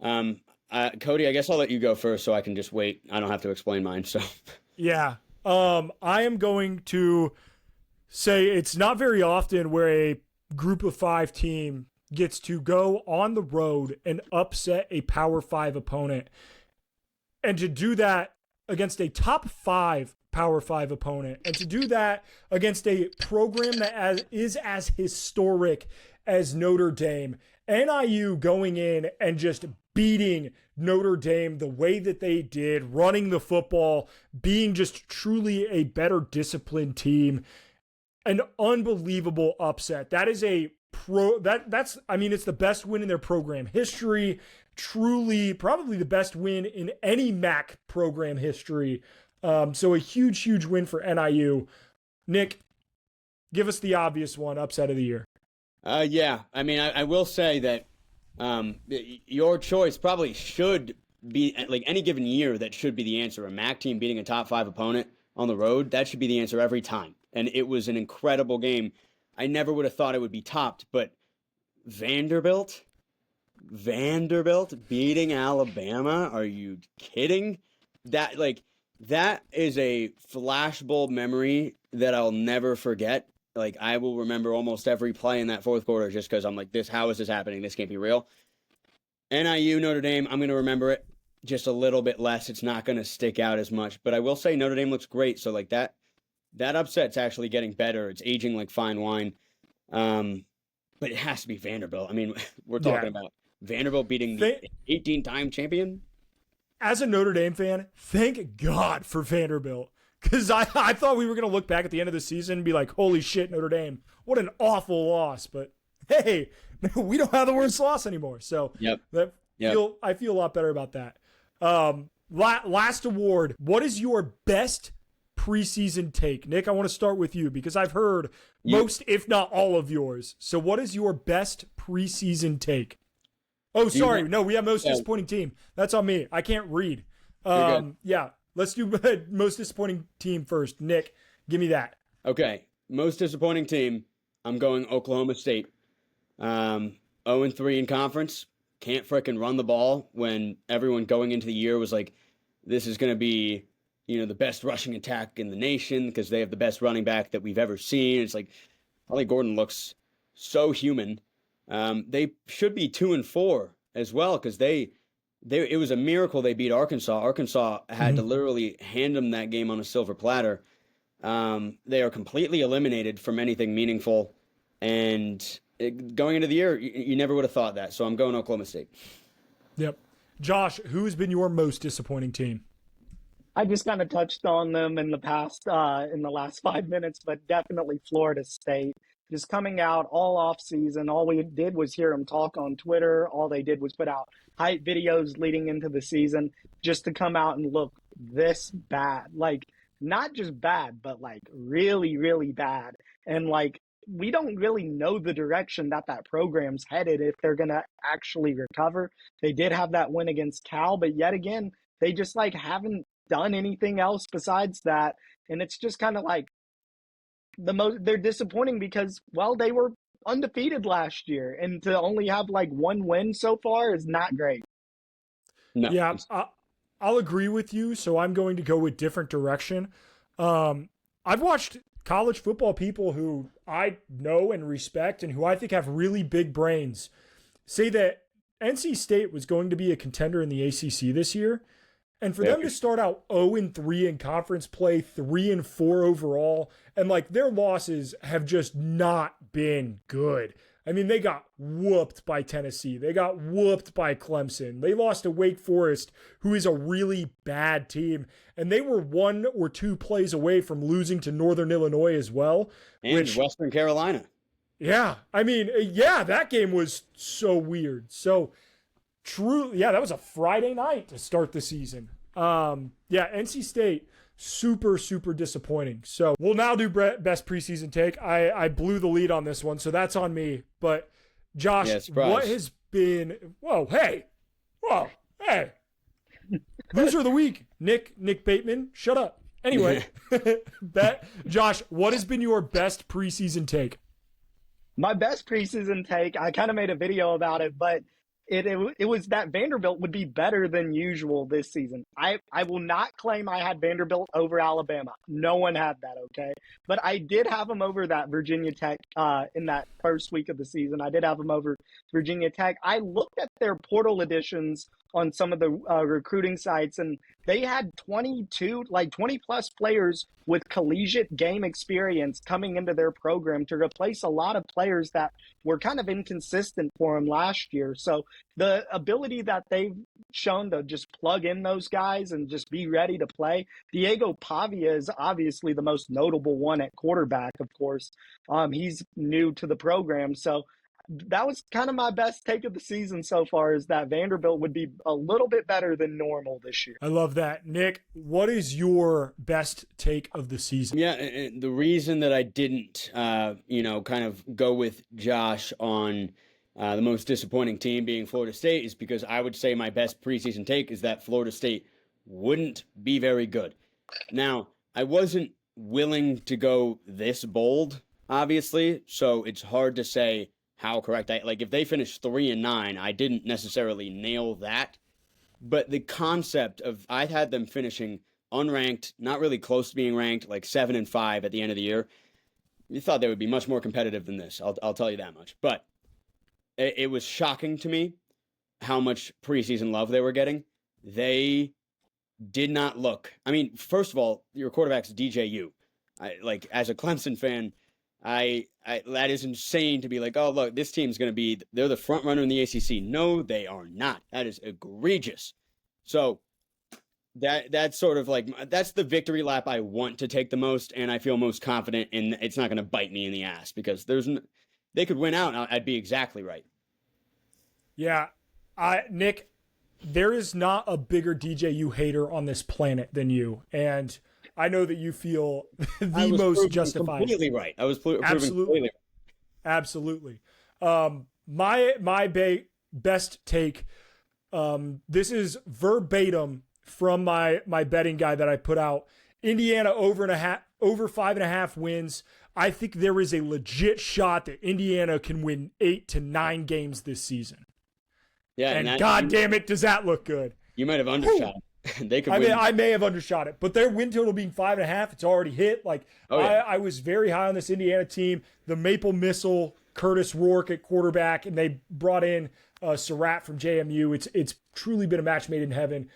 Cody, I guess I'll let you go first so I can just wait. I don't have to explain mine. So yeah, I am going to say it's not very often where a group of 5 team gets to go on the road and upset a Power 5 opponent. And to do that against a top 5 Power 5 opponent, and to do that against a program that is as historic as Notre Dame. NIU going in and just beating Notre Dame the way that they did, running the football, being just truly a better disciplined team. An unbelievable upset. That is that's it's the best win in their program history. truly probably the best win in any MAC program history. So a huge, huge win for NIU. Nick, give us the obvious one, upset of the year. Yeah. I mean, I will say that your choice probably should be, like, any given year, that should be the answer. A MAC team beating a top 5 opponent on the road, that should be the answer every time. And it was an incredible game. I never would have thought it would be topped, but Vanderbilt beating Alabama? Are you kidding? That is a flashbulb memory that I'll never forget. Like, I will remember almost every play in that fourth quarter just because I'm like, how is this happening? This can't be real. NIU, Notre Dame, I'm going to remember it just a little bit less. It's not going to stick out as much. But I will say Notre Dame looks great. So, like, that upset's actually getting better. It's aging like fine wine. But it has to be Vanderbilt. I mean, we're talking about Vanderbilt beating the 18-time champion. As a Notre Dame fan, thank God for Vanderbilt. Because I thought we were going to look back at the end of the season and be like, holy shit, Notre Dame, what an awful loss. But, hey, we don't have the worst loss anymore. So I feel a lot better about that. Last award, what is your best preseason take? Nick, I want to start with you because I've heard most, if not all of yours. So what is your best preseason take? Oh, sorry. No, we have most disappointing team. That's on me. I can't read. Yeah. Let's do most disappointing team first. Nick, give me that. Okay. Most disappointing team, I'm going Oklahoma State. 0-3 in conference. Can't frickin' run the ball when everyone going into the year was like, this is going to be, the best rushing attack in the nation because they have the best running back that we've ever seen. It's like, Ollie Gordon looks so human. They should be 2-4 as well because it was a miracle they beat Arkansas. Arkansas had to literally hand them that game on a silver platter. They are completely eliminated from anything meaningful. And going into the year, you never would have thought that. So I'm going Oklahoma State. Yep. Josh, who has been your most disappointing team? I just kind of touched on them in the last 5 minutes, but definitely Florida State. Just coming out all off season, all we did was hear them talk on Twitter. All they did was put out hype videos leading into the season just to come out and look this bad. Like, not just bad, but like really, really bad. And like, we don't really know the direction that program's headed if they're going to actually recover. They did have that win against Cal, but yet again, they just like haven't done anything else besides that. And it's just kind of like, they're disappointing because, well, they were undefeated last year, and to only have like one win so far is not great. No. Yeah, I'll agree with you. So I'm going to go with different direction. I've watched college football people who I know and respect and who I think have really big brains say that NC State was going to be a contender in the ACC this year. And for them to start out 0-3 in conference play, 3-4 overall, and like their losses have just not been good. I mean, they got whooped by Tennessee. They got whooped by Clemson. They lost to Wake Forest, who is a really bad team. And they were 1 or 2 plays away from losing to Northern Illinois as well. And Western Carolina. Yeah. I mean, that game was so weird. So, true. Yeah, that was a Friday night to start the season. NC State, super, super disappointing. So we'll now do best preseason take. I blew the lead on this one, so that's on me. But Josh, what has been, hey, loser of the week, Nick Bateman, shut up. Anyway, Josh, what has been your best preseason take? My best preseason take, I kind of made a video about it, but it was that Vanderbilt would be better than usual this season. I will not claim I had Vanderbilt over Alabama. No one had that, okay? But I did have them over that Virginia Tech in that first week of the season. I did have them over Virginia Tech. I looked at their portal additions on some of the recruiting sites, and they had 20 plus players with collegiate game experience coming into their program to replace a lot of players that were kind of inconsistent for them last year. So the ability that they've shown to just plug in those guys and just be ready to play. Diego Pavia is obviously the most notable one at quarterback, of course. He's new to the program. So that was kind of my best take of the season so far, is that Vanderbilt would be a little bit better than normal this year. I love that. Nick, what is your best take of the season? Yeah, and the reason that I didn't, kind of go with Josh on the most disappointing team being Florida State is because I would say my best preseason take is that Florida State wouldn't be very good. Now, I wasn't willing to go this bold, obviously, so it's hard to say how correct if they finished 3-9, I didn't necessarily nail that. But the concept of I had them finishing unranked, not really close to being ranked, like 7-5 at the end of the year. You thought they would be much more competitive than this. I'll tell you that much. But it was shocking to me how much preseason love they were getting. They did not look. I mean, first of all, your quarterback's DJU. As a Clemson fan, I that is insane to be like, oh look, this team's going to be, they're the front runner in the ACC. No, they are not. That is egregious. So that's sort of that's the victory lap I want to take the most, and I feel most confident in. It's not going to bite me in the ass because they could win out. And I'd be exactly right. Yeah, Nick, there is not a bigger DJU hater on this planet than you, and I know that you feel the most justified. Completely right. I was proven completely right. Absolutely. My best take. This is verbatim from my betting guide that I put out. Indiana over 5.5 wins. I think there is a legit shot that Indiana can win 8 to 9 games this season. Yeah, and God damn it, does that look good? You might have undershot. They could. I may have undershot it, but their win total being 5.5, it's already hit. I was very high on this Indiana team. The Maple Missile, Curtis Rourke at quarterback, and they brought in Surratt from JMU. It's truly been a match made in heaven.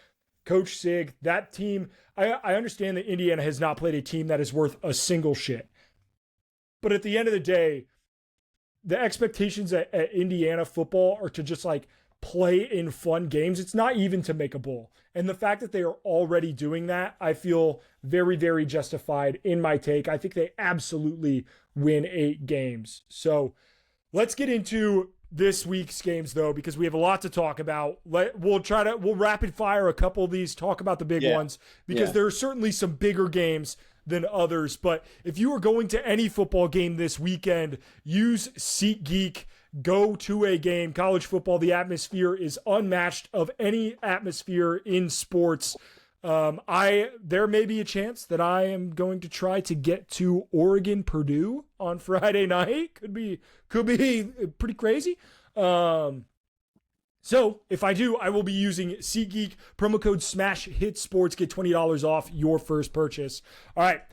Coach Sig, that team. I understand that Indiana has not played a team that is worth a single shit, but at the end of the day, the expectations at Indiana football are to just play in fun games. It's not even to make a bowl. And the fact that they are already doing that, I feel very, very justified in my take. I think they absolutely win 8 games. So let's get into this week's games, though, because we have a lot to talk about. We'll rapid fire a couple of these, talk about the big ones, because there are certainly some bigger games than others. But if you are going to any football game this weekend, use SeatGeek. Go to a game. College football, the atmosphere is unmatched of any atmosphere in sports. There may be a chance that I am going to try to get to Oregon Purdue on Friday night. Could be pretty crazy. So if I do, I will be using SeatGeek. Promo code SmashHitSports. Get $20 off your first purchase. All right.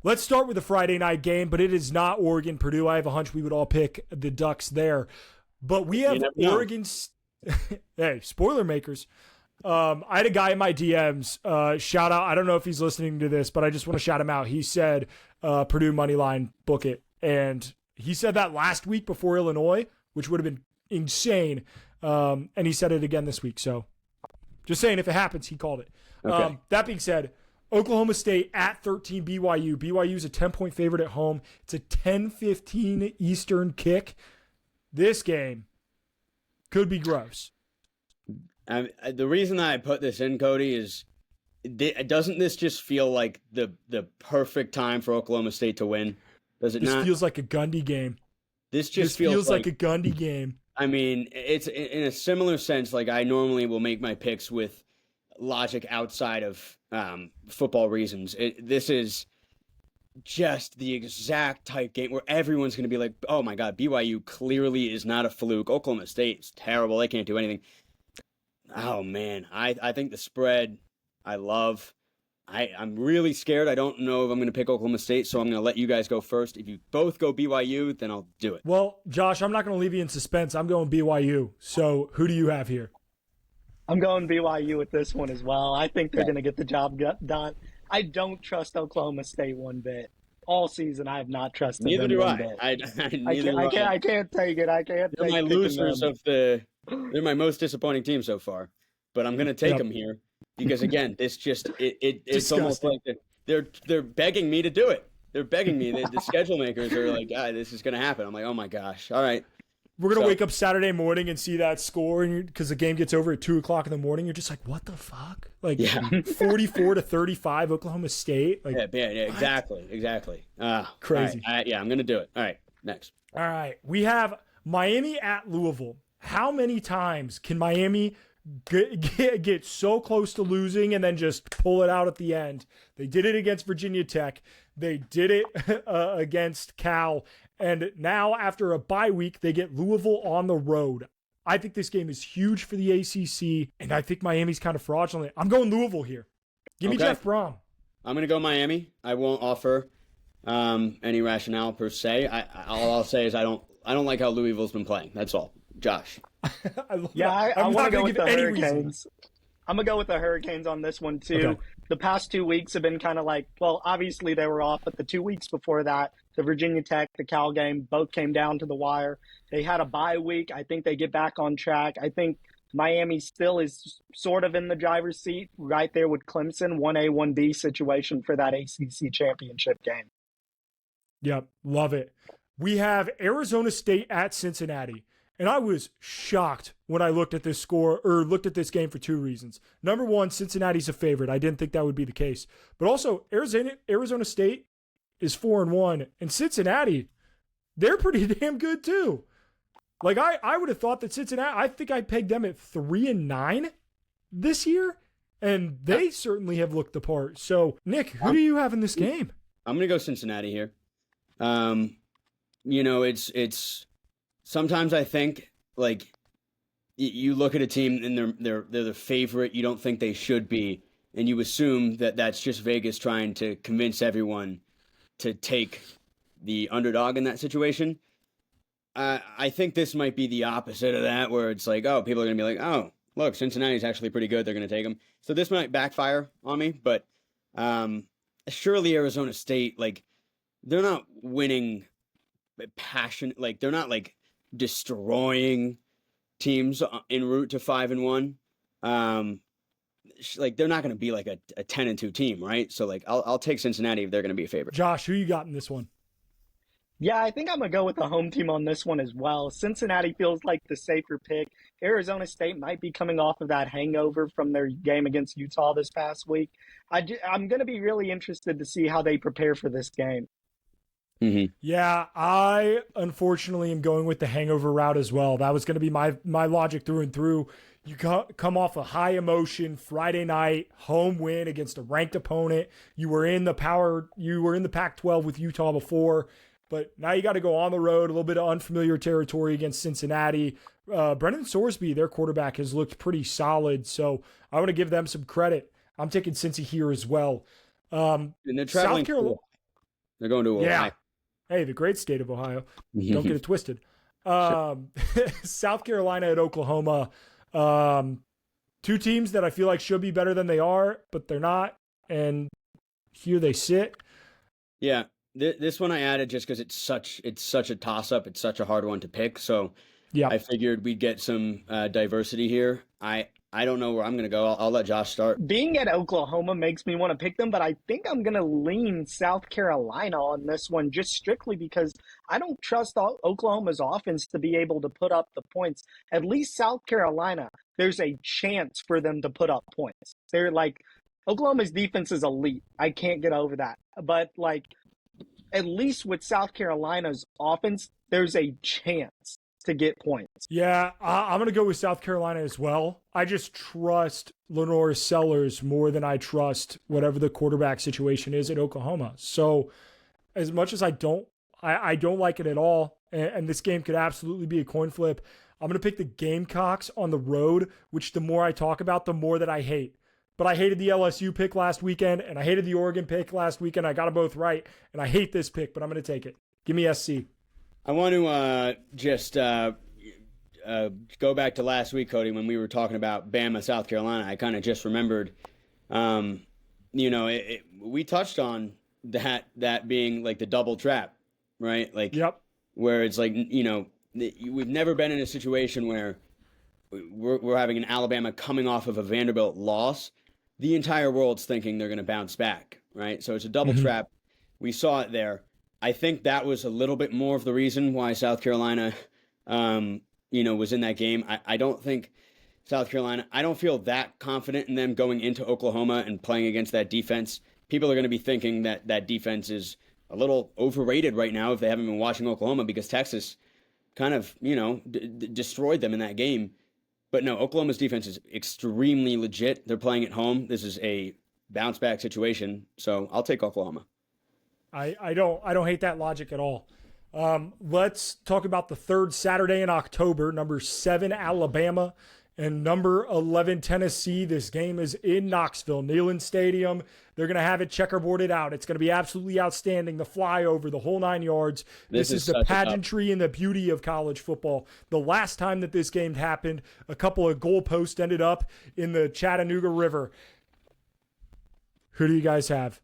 Let's start with the Friday night game, but it is not Oregon Purdue. I have a hunch we would all pick the Ducks there. But we have Oregon. Hey, spoiler makers. I had a guy in my DMs, shout out. I don't know if he's listening to this, but I just want to shout him out. He said, Purdue money line, book it. And he said that last week before Illinois, which would have been insane. And he said it again this week. So just saying, if it happens, he called it. Okay. That being said, Oklahoma State at 13 BYU. BYU is a 10-point favorite at home. It's a 10:15 Eastern kick. This game could be gross. The reason I put this in, Cody, is doesn't this just feel like the perfect time for Oklahoma State to win? Does it not? This feels like a Gundy game. This feels like a Gundy game. I mean, it's in a similar sense. I normally will make my picks with logic outside of football reasons. This is just the exact type game where everyone's going to be like, oh my God, BYU clearly is not a fluke. Oklahoma State is terrible. They can't do anything. Oh man, I think the spread I love. I'm really scared. I don't know if I'm going to pick Oklahoma State, so I'm going to let you guys go first. If you both go BYU, then I'll do it. Well, Josh, I'm not going to leave you in suspense. I'm going BYU. So who do you have here? I'm going BYU with this one as well. I think they're going to get the job done. I don't trust Oklahoma State one bit. All season, I have not trusted neither them do one I. bit. I can't take it. I can't. They're my losers they're my most disappointing team so far. But I'm going to take them here because again, this just it's almost like they're begging me to do it. They're begging me. The schedule makers are like, this is going to happen. I'm like, oh my gosh, all right. We're gonna wake up Saturday morning and see that score, and because the game gets over at 2:00 in the morning, you're just like, "What the fuck?" Like 44-35, Oklahoma State. Like, yeah, exactly. Crazy. All right, I'm gonna do it. All right, next. All right, we have Miami at Louisville. How many times can Miami get so close to losing and then just pull it out at the end? They did it against Virginia Tech. They did it against Cal. And now, after a bye week, they get Louisville on the road. I think this game is huge for the ACC, and I think Miami's kind of fraudulent. I'm going Louisville here. Give me Jeff Brom. I'm going to go Miami. I won't offer any rationale per se. All I'll say is I don't like how Louisville's been playing. That's all. Josh. I want to go with the Hurricanes. I'm going to go with the Hurricanes on this one, too. Okay. The past 2 weeks have been kind of like, well, obviously they were off, but the 2 weeks before that, the Virginia Tech, the Cal game, both came down to the wire. They had a bye week. I think they get back on track. I think Miami still is sort of in the driver's seat right there with Clemson, 1A, 1B situation for that ACC championship game. Yep, love it. We have Arizona State at Cincinnati. And I was shocked when I looked at this score or looked at this game for two reasons. Number one, Cincinnati's a favorite. I didn't think that would be the case. But also, Arizona State is 4-1, and Cincinnati, they're pretty damn good too. Like I would have thought that Cincinnati, I think I pegged them at 3-9 this year, and they certainly have looked the part. So, Nick, who do you have in this game? I'm gonna go Cincinnati here. It's sometimes I think like you look at a team and they're the favorite. You don't think they should be, and you assume that that's just Vegas trying to convince everyone to take the underdog in that situation. I think this might be the opposite of that, where it's like, oh, people are going to be like, oh, look, Cincinnati's actually pretty good. They're going to take them. So this might backfire on me, but surely Arizona State, like, they're not winning passion. Like, they're not, like, destroying teams en route to 5-1. Like, they're not going to be, like, a 10-2 team, right? So, like, I'll take Cincinnati if they're going to be a favorite. Josh, who you got in this one? Yeah, I think I'm going to go with the home team on this one as well. Cincinnati feels like the safer pick. Arizona State might be coming off of that hangover from their game against Utah this past week. I'm going to be really interested to see how they prepare for this game. Mm-hmm. Yeah, I unfortunately am going with the hangover route as well. That was going to be my logic through and through. You come off a high emotion Friday night home win against a ranked opponent. You were in the Pac-12 with Utah before. But now you got to go on the road, a little bit of unfamiliar territory against Cincinnati. Brendan Sorsby, their quarterback, has looked pretty solid, so I want to give them some credit. I'm taking Cincy here as well. And they're traveling. They're going to Ohio. Yeah. Hey, the great state of Ohio. Don't get it twisted. South Carolina at Oklahoma. Two teams that I feel like should be better than they are, but they're not, and here they sit. Yeah. This one I added just because it's such a toss-up. It's such a hard one to pick. So yeah, I figured we'd get some diversity here. I don't know where I'm going to go. I'll let Josh start. Being at Oklahoma makes me want to pick them, but I think I'm going to lean South Carolina on this one just strictly because I don't trust Oklahoma's offense to be able to put up the points. At least South Carolina, there's a chance for them to put up points. They're like, Oklahoma's defense is elite. I can't get over that. But like, at least with South Carolina's offense, there's a chance to get points. Yeah, I'm going to go with South Carolina as well. I just trust Lenore Sellers more than I trust whatever the quarterback situation is at Oklahoma. So as much as I don't like it at all, and this game could absolutely be a coin flip, I'm going to pick the Gamecocks on the road, which the more I talk about, the more that I hate. But I hated the LSU pick last weekend, and I hated the Oregon pick last weekend. I got them both right, and I hate this pick, but I'm going to take it. Give me SC. I want to just go back to last week, Cody, when we were talking about Bama, South Carolina. I kind of just remembered, we touched on that being like the double trap, right? Like, yep. Where it's like, we've never been in a situation where we're having an Alabama coming off of a Vanderbilt loss. The entire world's thinking they're going to bounce back, right? So it's a double trap. We saw it there. I think that was a little bit more of the reason why South Carolina was in that game. I don't think South Carolina, I don't feel that confident in them going into Oklahoma and playing against that defense. People are going to be thinking that that defense is a little overrated right now if they haven't been watching Oklahoma, because Texas kind of, destroyed them in that game. But no, Oklahoma's defense is extremely legit. They're playing at home. This is a bounce back situation. So I'll take Oklahoma. I don't hate that logic at all. Let's talk about the third Saturday in October. Number 7 Alabama and number 11 Tennessee. This game is in Knoxville, Neyland Stadium. They're going to have it checkerboarded out. It's going to be absolutely outstanding. The flyover, the whole 9 yards. This is the pageantry and the beauty of college football. The last time that this game happened, a couple of goalposts ended up in the Chattanooga River. Who do you guys have?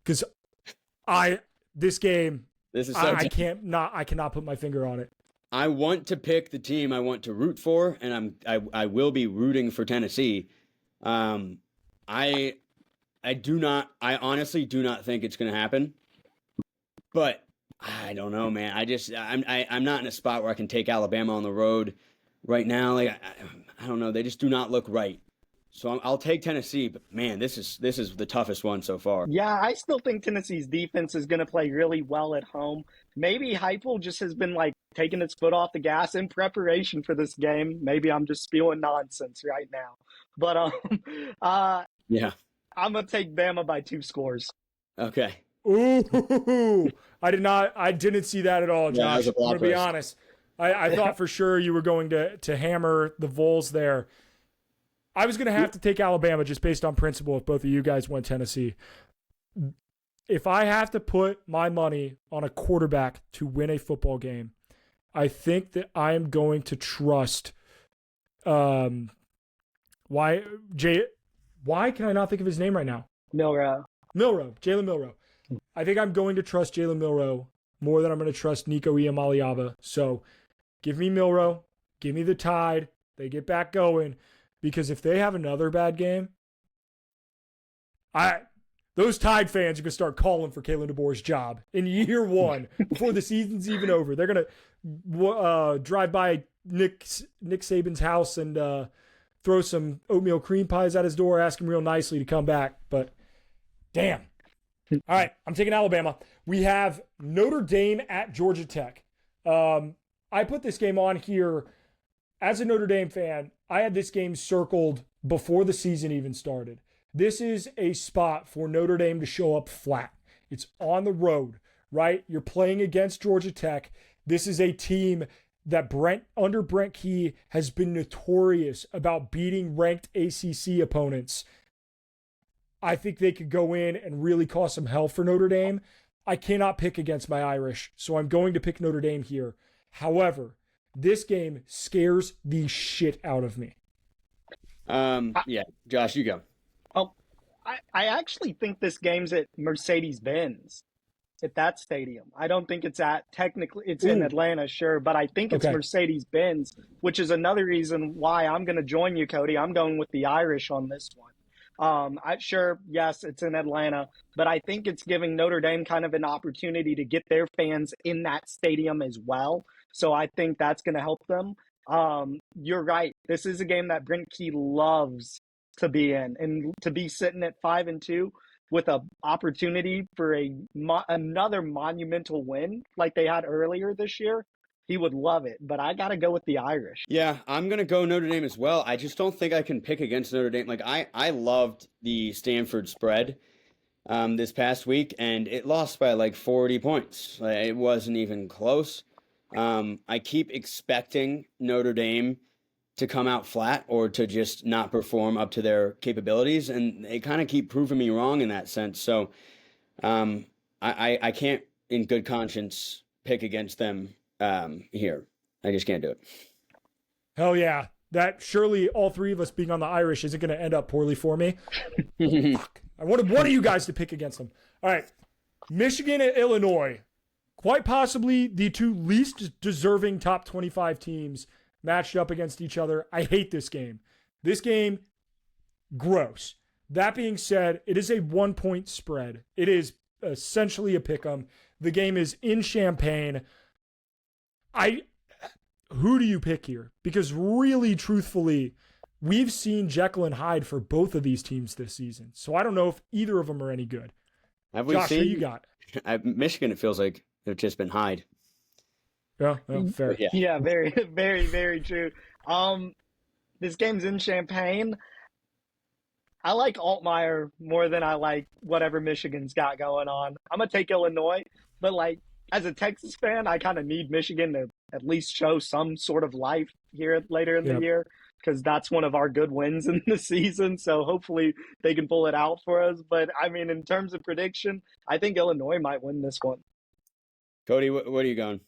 Because I cannot put my finger on it. I want to pick the team I want to root for, and I will be rooting for Tennessee. I honestly do not think it's going to happen, but I don't know, man. I'm not in a spot where I can take Alabama on the road right now. Like, I don't know. They just do not look right. So I'll take Tennessee, but man, this is the toughest one so far. Yeah, I still think Tennessee's defense is going to play really well at home. Maybe Heupel just has been taking its foot off the gas in preparation for this game. Maybe I'm just spewing nonsense right now, but yeah, I'm gonna take Bama by 2 scores. Okay. Ooh, I didn't see that at all, Josh. I'm gonna be honest. I thought for sure you were going to hammer the Vols there. I was going to have to take Alabama just based on principle if both of you guys went Tennessee. If I have to put my money on a quarterback to win a football game, I think that I am going to trust why can I not think of his name right now? Jalen Milroe. I think I'm going to trust Jalen Milroe more than I'm going to trust Nico Iamaleava. So give me Milroe, give me the Tide, they get back going. Because if they have another bad game, those Tide fans are going to start calling for Kalen DeBoer's job in year 1 before the season's even over. They're going to drive by Nick Saban's house and throw some oatmeal cream pies at his door, ask him real nicely to come back. But damn. All right, I'm taking Alabama. We have Notre Dame at Georgia Tech. I put this game on here as a Notre Dame fan. I had this game circled before the season even started. This is a spot for Notre Dame to show up flat. It's on the road, right? You're playing against Georgia Tech. This is a team that under Brent Key has been notorious about beating ranked ACC opponents. I think they could go in and really cause some hell for Notre Dame. I cannot pick against my Irish, so I'm going to pick Notre Dame here. However, this game scares the shit out of me. Yeah, Josh, you go. Oh, I actually think this game's at Mercedes-Benz, at that stadium. I don't think it's in Atlanta, sure, but I think it's Mercedes-Benz, which is another reason why I'm going to join you, Cody. I'm going with the Irish on this one. Yes, it's in Atlanta, but I think it's giving Notre Dame kind of an opportunity to get their fans in that stadium as well. So I think that's going to help them. You're right. This is a game that Brent Key loves to be in, and to be sitting at 5-2 with an opportunity for another monumental win like they had earlier this year. He would love it, but I got to go with the Irish. Yeah, I'm going to go Notre Dame as well. I just don't think I can pick against Notre Dame. I loved the Stanford spread this past week, and it lost by 40 points. It wasn't even close. I keep expecting Notre Dame to come out flat or to just not perform up to their capabilities, and they kind of keep proving me wrong in that sense. So I can't, in good conscience, pick against them here. I just can't do it. Hell yeah. That surely all three of us being on the Irish isn't going to end up poorly for me. Fuck. I wanted one of you guys to pick against them. All right. Michigan and Illinois. Quite possibly the 2 least deserving top 25 teams matched up against each other. I hate this game. This game, gross. That being said, it is a 1-point spread. It is essentially a pick 'em. The game is in Champaign. who do you pick here? Because really, truthfully, we've seen Jekyll and Hyde for both of these teams this season. So I don't know if either of them are any good. Have we Josh, seen? who you got? Michigan, it feels like they've just been Hyde. Yeah, fair. Yeah, very, very, very true. This game's in Champaign. I like Altmaier more than I like whatever Michigan's got going on. I'm gonna take Illinois, but like as a Texas fan, I kind of need Michigan to at least show some sort of life here later in the year, because that's one of our good wins in the season. So hopefully they can pull it out for us. But I mean, in terms of prediction, I think Illinois might win this one. Cody, what are you going?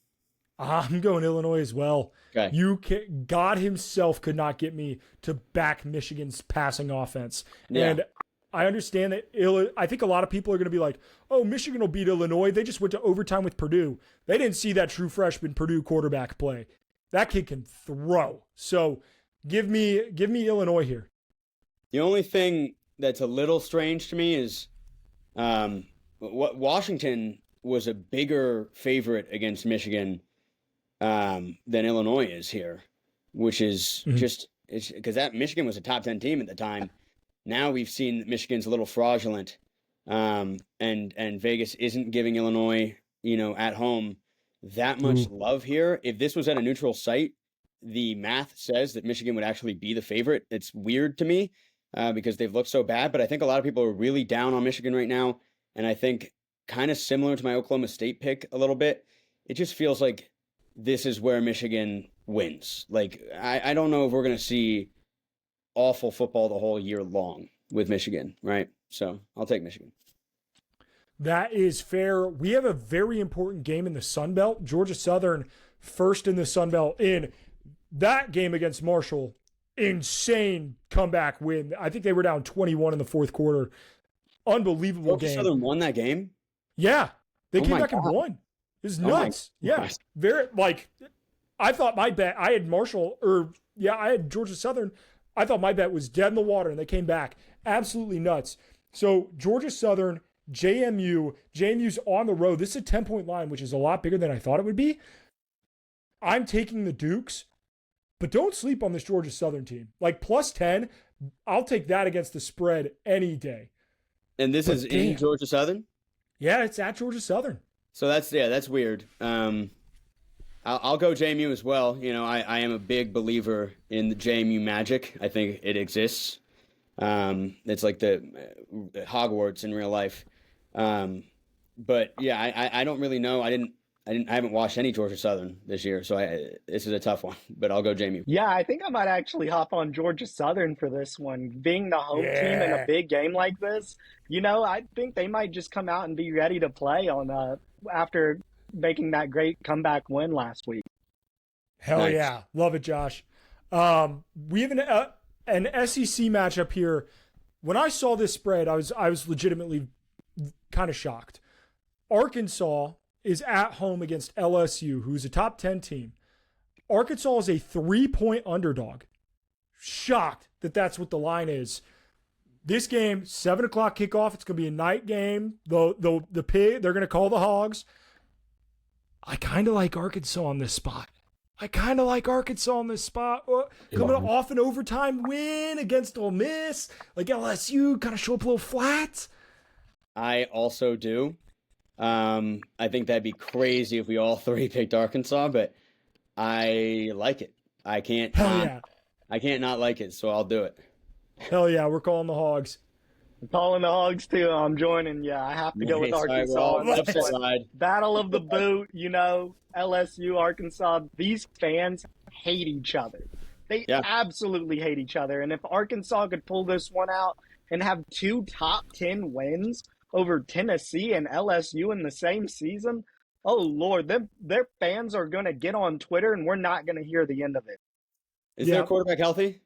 I'm going Illinois as well. Okay. God himself could not get me to back Michigan's passing offense. Yeah. And I understand that I think a lot of people are going to be like, oh, Michigan will beat Illinois. They just went to overtime with Purdue. They didn't see that true freshman Purdue quarterback play. That kid can throw. So give me Illinois here. The only thing that's a little strange to me is what Washington was a bigger favorite against Michigan than Illinois is here, which is just because that Michigan was a top 10 team at the time. Now we've seen Michigan's a little fraudulent, and Vegas isn't giving Illinois, at home that much love here. If this was at a neutral site, the math says that Michigan would actually be the favorite. It's weird to me because they've looked so bad, but I think a lot of people are really down on Michigan right now, and I think kind of similar to my Oklahoma State pick a little bit, it just feels like this is where Michigan wins. Like, I don't know if we're going to see awful football the whole year long with Michigan, right? So I'll take Michigan. That is fair. We have a very important game in the Sun Belt. Georgia Southern first in the Sun Belt in that game against Marshall. Insane comeback win. I think they were down 21 in the fourth quarter. Unbelievable game. Georgia Southern won that game? Yeah. They came back and won. It was nuts. Yeah. Very, I thought my bet, I had I had Georgia Southern. I thought my bet was dead in the water, and they came back. Absolutely nuts. So Georgia Southern, JMU's on the road. This is a 10-point line, which is a lot bigger than I thought it would be. I'm taking the Dukes, but don't sleep on this Georgia Southern team. Like plus 10, I'll take that against the spread any day. And this is in Georgia Southern? Yeah, it's at Georgia Southern. So that's weird. I'll go JMU as well. I am a big believer in the JMU magic. I think it exists. It's like the Hogwarts in real life. But yeah, I don't really know. I haven't watched any Georgia Southern this year, so this is a tough one. But I'll go JMU. Yeah, I think I might actually hop on Georgia Southern for this one. Being the home team in a big game like this, I think they might just come out and be ready to play on after making that great comeback win last week. Hell yeah. Love it, Josh. We have an SEC matchup here. When I saw this spread, I was legitimately kind of shocked. Arkansas is at home against LSU, who's a top 10 team. Arkansas is a 3-point underdog. Shocked that that's what the line is. This game, 7 o'clock kickoff. It's going to be a night game. The pig, they're going to call the Hogs. I kind of like Arkansas on this spot. Coming off an overtime win against Ole Miss. Like LSU kind of show up a little flat. I also do. I think that'd be crazy if we all three picked Arkansas, but I like it. I can't not like it, so I'll do it. Hell yeah, we're calling the Hogs. I'm calling the Hogs too. I'm joining. Yeah, I have to go with Arkansas. Battle of the boot, LSU, Arkansas. These fans hate each other. They absolutely hate each other. And if Arkansas could pull this one out and have 2 top 10 wins over Tennessee and LSU in the same season, oh Lord, their fans are going to get on Twitter and we're not going to hear the end of it. Is their quarterback healthy?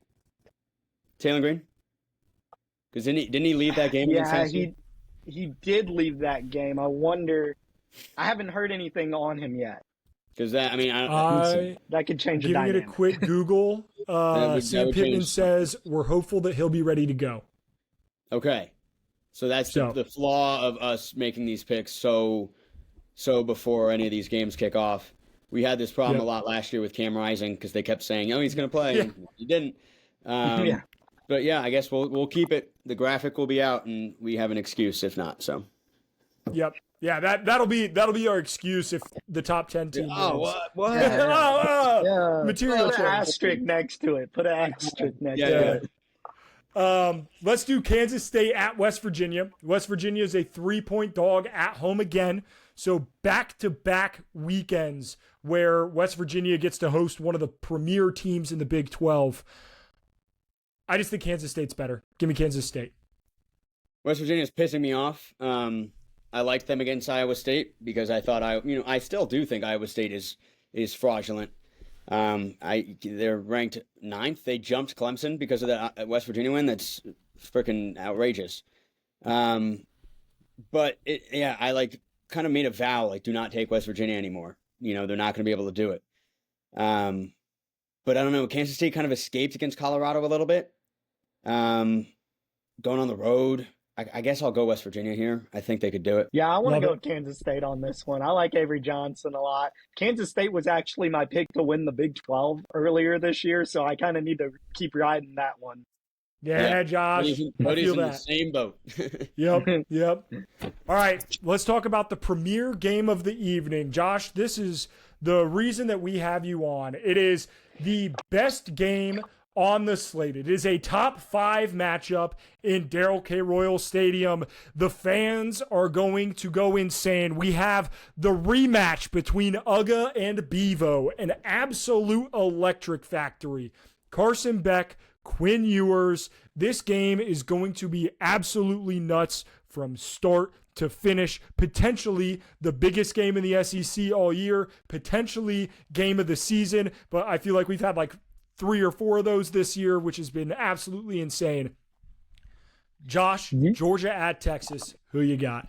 Taylor Green? Because didn't he leave that game? Yeah, he did leave that game. I wonder. I haven't heard anything on him yet. Because that could change the dynamic. Giving it a quick Google. Sam Pittman says we're hopeful that he'll be ready to go. Okay, so that's the flaw of us making these picks so before any of these games kick off. We had this problem Yep. a lot last year with Cam Rising because they kept saying, "Oh, he's going to play," Yeah. and he didn't. Yeah. But yeah, I guess we'll keep it. The graphic will be out, and we have an excuse if not. So. Yep. Yeah, that'll be our excuse if the top 10 team Oh, wins. what? Yeah. Material Put an change. asterisk next to it. Put an asterisk next Yeah. to it. Let's do Kansas State at West Virginia. West Virginia is a 3-point dog at home again. So back-to-back weekends where West Virginia gets to host one of the premier teams in the Big 12. I just think Kansas State's better. Give me Kansas State. West Virginia's pissing me off. I liked them against Iowa State because I thought I still do think Iowa State is fraudulent. They're ranked 9th. They jumped Clemson because of that West Virginia win. That's freaking outrageous. But I kind of made a vow, do not take West Virginia anymore. They're not going to be able to do it. But I don't know. Kansas State kind of escaped against Colorado a little bit. Going on the road. I guess I'll go West Virginia here. I think they could do it. Yeah, I want to Love go it. with Kansas State on this one. I like Avery Johnson a lot. Kansas State was actually my pick to win the Big 12 earlier this year, so I kind of need to keep riding that one. Yeah, Josh. I Cody's feel in the that. same boat. Yep. All right, let's talk about the premier game of the evening. Josh, this is the reason that we have you on. It is the best game on the slate. It is a top 5 matchup in Darrell K. Royal Stadium. The fans are going to go insane. We have the rematch between Uga and Bevo, an absolute electric factory. Carson Beck, Quinn Ewers. This game is going to be absolutely nuts from start to finish. Potentially the biggest game in the SEC all year. Potentially game of the season. But I feel like we've had 3 or 4 of those this year, which has been absolutely insane. Josh, Georgia at Texas. Who you got?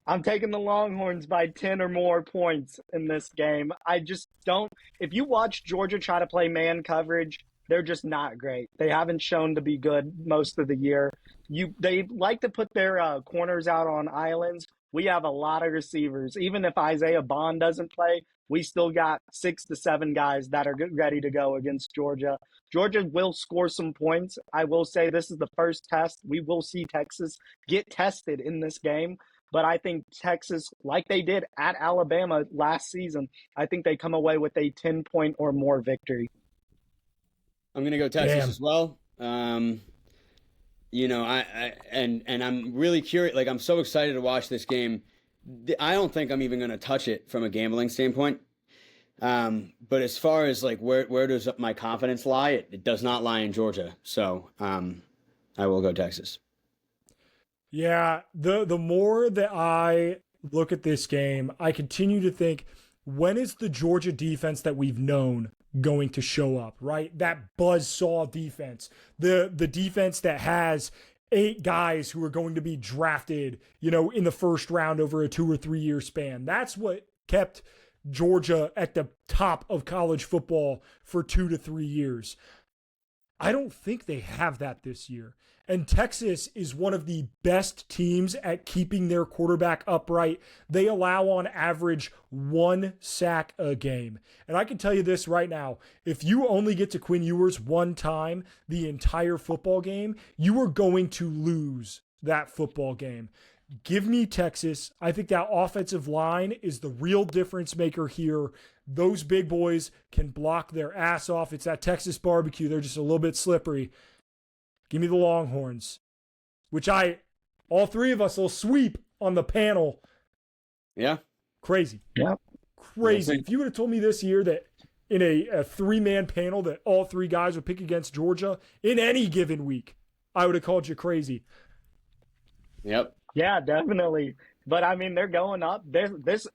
I'm taking the Longhorns by 10 or more points in this game. I just don't – if you watch Georgia try to play man coverage, they're just not great. They haven't shown to be good most of the year. They like to put their corners out on islands. We have a lot of receivers. Even if Isaiah Bond doesn't play, we still got 6 to 7 guys that are ready to go against Georgia. Georgia will score some points. I will say this is the first test. We will see Texas get tested in this game. But I think Texas, like they did at Alabama last season, I think they come away with a 10-point or more victory. I'm going to go Texas Damn. as well. I'm really curious. I'm so excited to watch this game. I don't think I'm even going to touch it from a gambling standpoint. But as far as where does my confidence lie? It does not lie in Georgia. So I will go Texas. Yeah, the more that I look at this game, I continue to think, when is the Georgia defense that we've known going to show up, right? That buzzsaw defense, the defense that has 8 guys who are going to be drafted, in the first round over a 2 or 3 year span. That's what kept Georgia at the top of college football for 2 to 3 years. I don't think they have that this year. And Texas is one of the best teams at keeping their quarterback upright. They allow on average 1 sack a game. And I can tell you this right now, if you only get to Quinn Ewers 1 time the entire football game, you are going to lose that football game. Give me Texas. I think that offensive line is the real difference maker here. Those big boys can block their ass off. It's that Texas barbecue. They're just a little bit slippery. Give me the Longhorns, which all 3 of us will sweep on the panel. Yeah. Crazy. Yeah. Crazy. If you would have told me this year that in a 3-man panel that all 3 guys would pick against Georgia in any given week, I would have called you crazy. Yep. Yeah, definitely. But I mean, they're going up.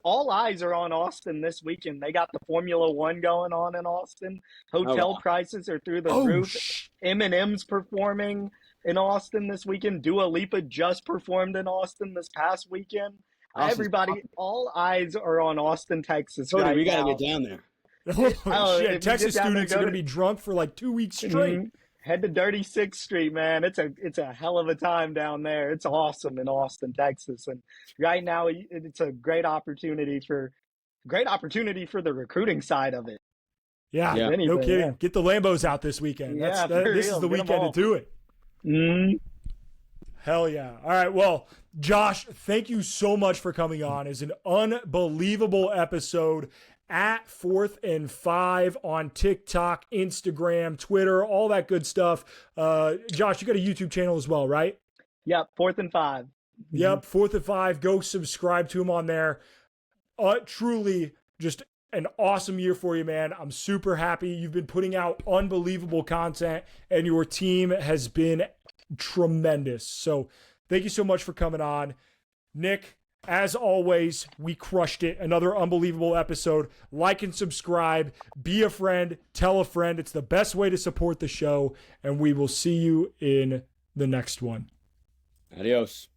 All eyes are on Austin this weekend. They got the Formula One going on in Austin. Hotel prices are through the roof. Eminem's performing in Austin this weekend. Dua Lipa just performed in Austin this past weekend. Everybody, all eyes are on Austin, Texas. Cody, right we got now. to get down there. Oh, shit. if you Texas get down there, students are going to be drunk for 2 weeks straight. Head to Dirty Sixth Street, man. It's a hell of a time down there. It's awesome in Austin, Texas. And right now, it's a great opportunity for great opportunity for the recruiting side of it. Yeah, Yeah. no kidding. Yeah. Get the Lambos out this weekend. Yeah, This is real. the Get 'em weekend to all. do it. Mm. Hell yeah. All right. Well, Josh, thank you so much for coming on. It's an unbelievable episode at 4thandFive on TikTok, Instagram, Twitter, all that good stuff. Josh, you got a YouTube channel as well, right? Yep, 4thandFive. Yep, 4thandFive. Go subscribe to him on there. Truly just an awesome year for you, man. I'm super happy. You've been putting out unbelievable content, and your team has been tremendous. So thank you so much for coming on. Nick, as always, we crushed it. Another unbelievable episode. Like and subscribe. Be a friend. Tell a friend. It's the best way to support the show, and we will see you in the next one. Adios.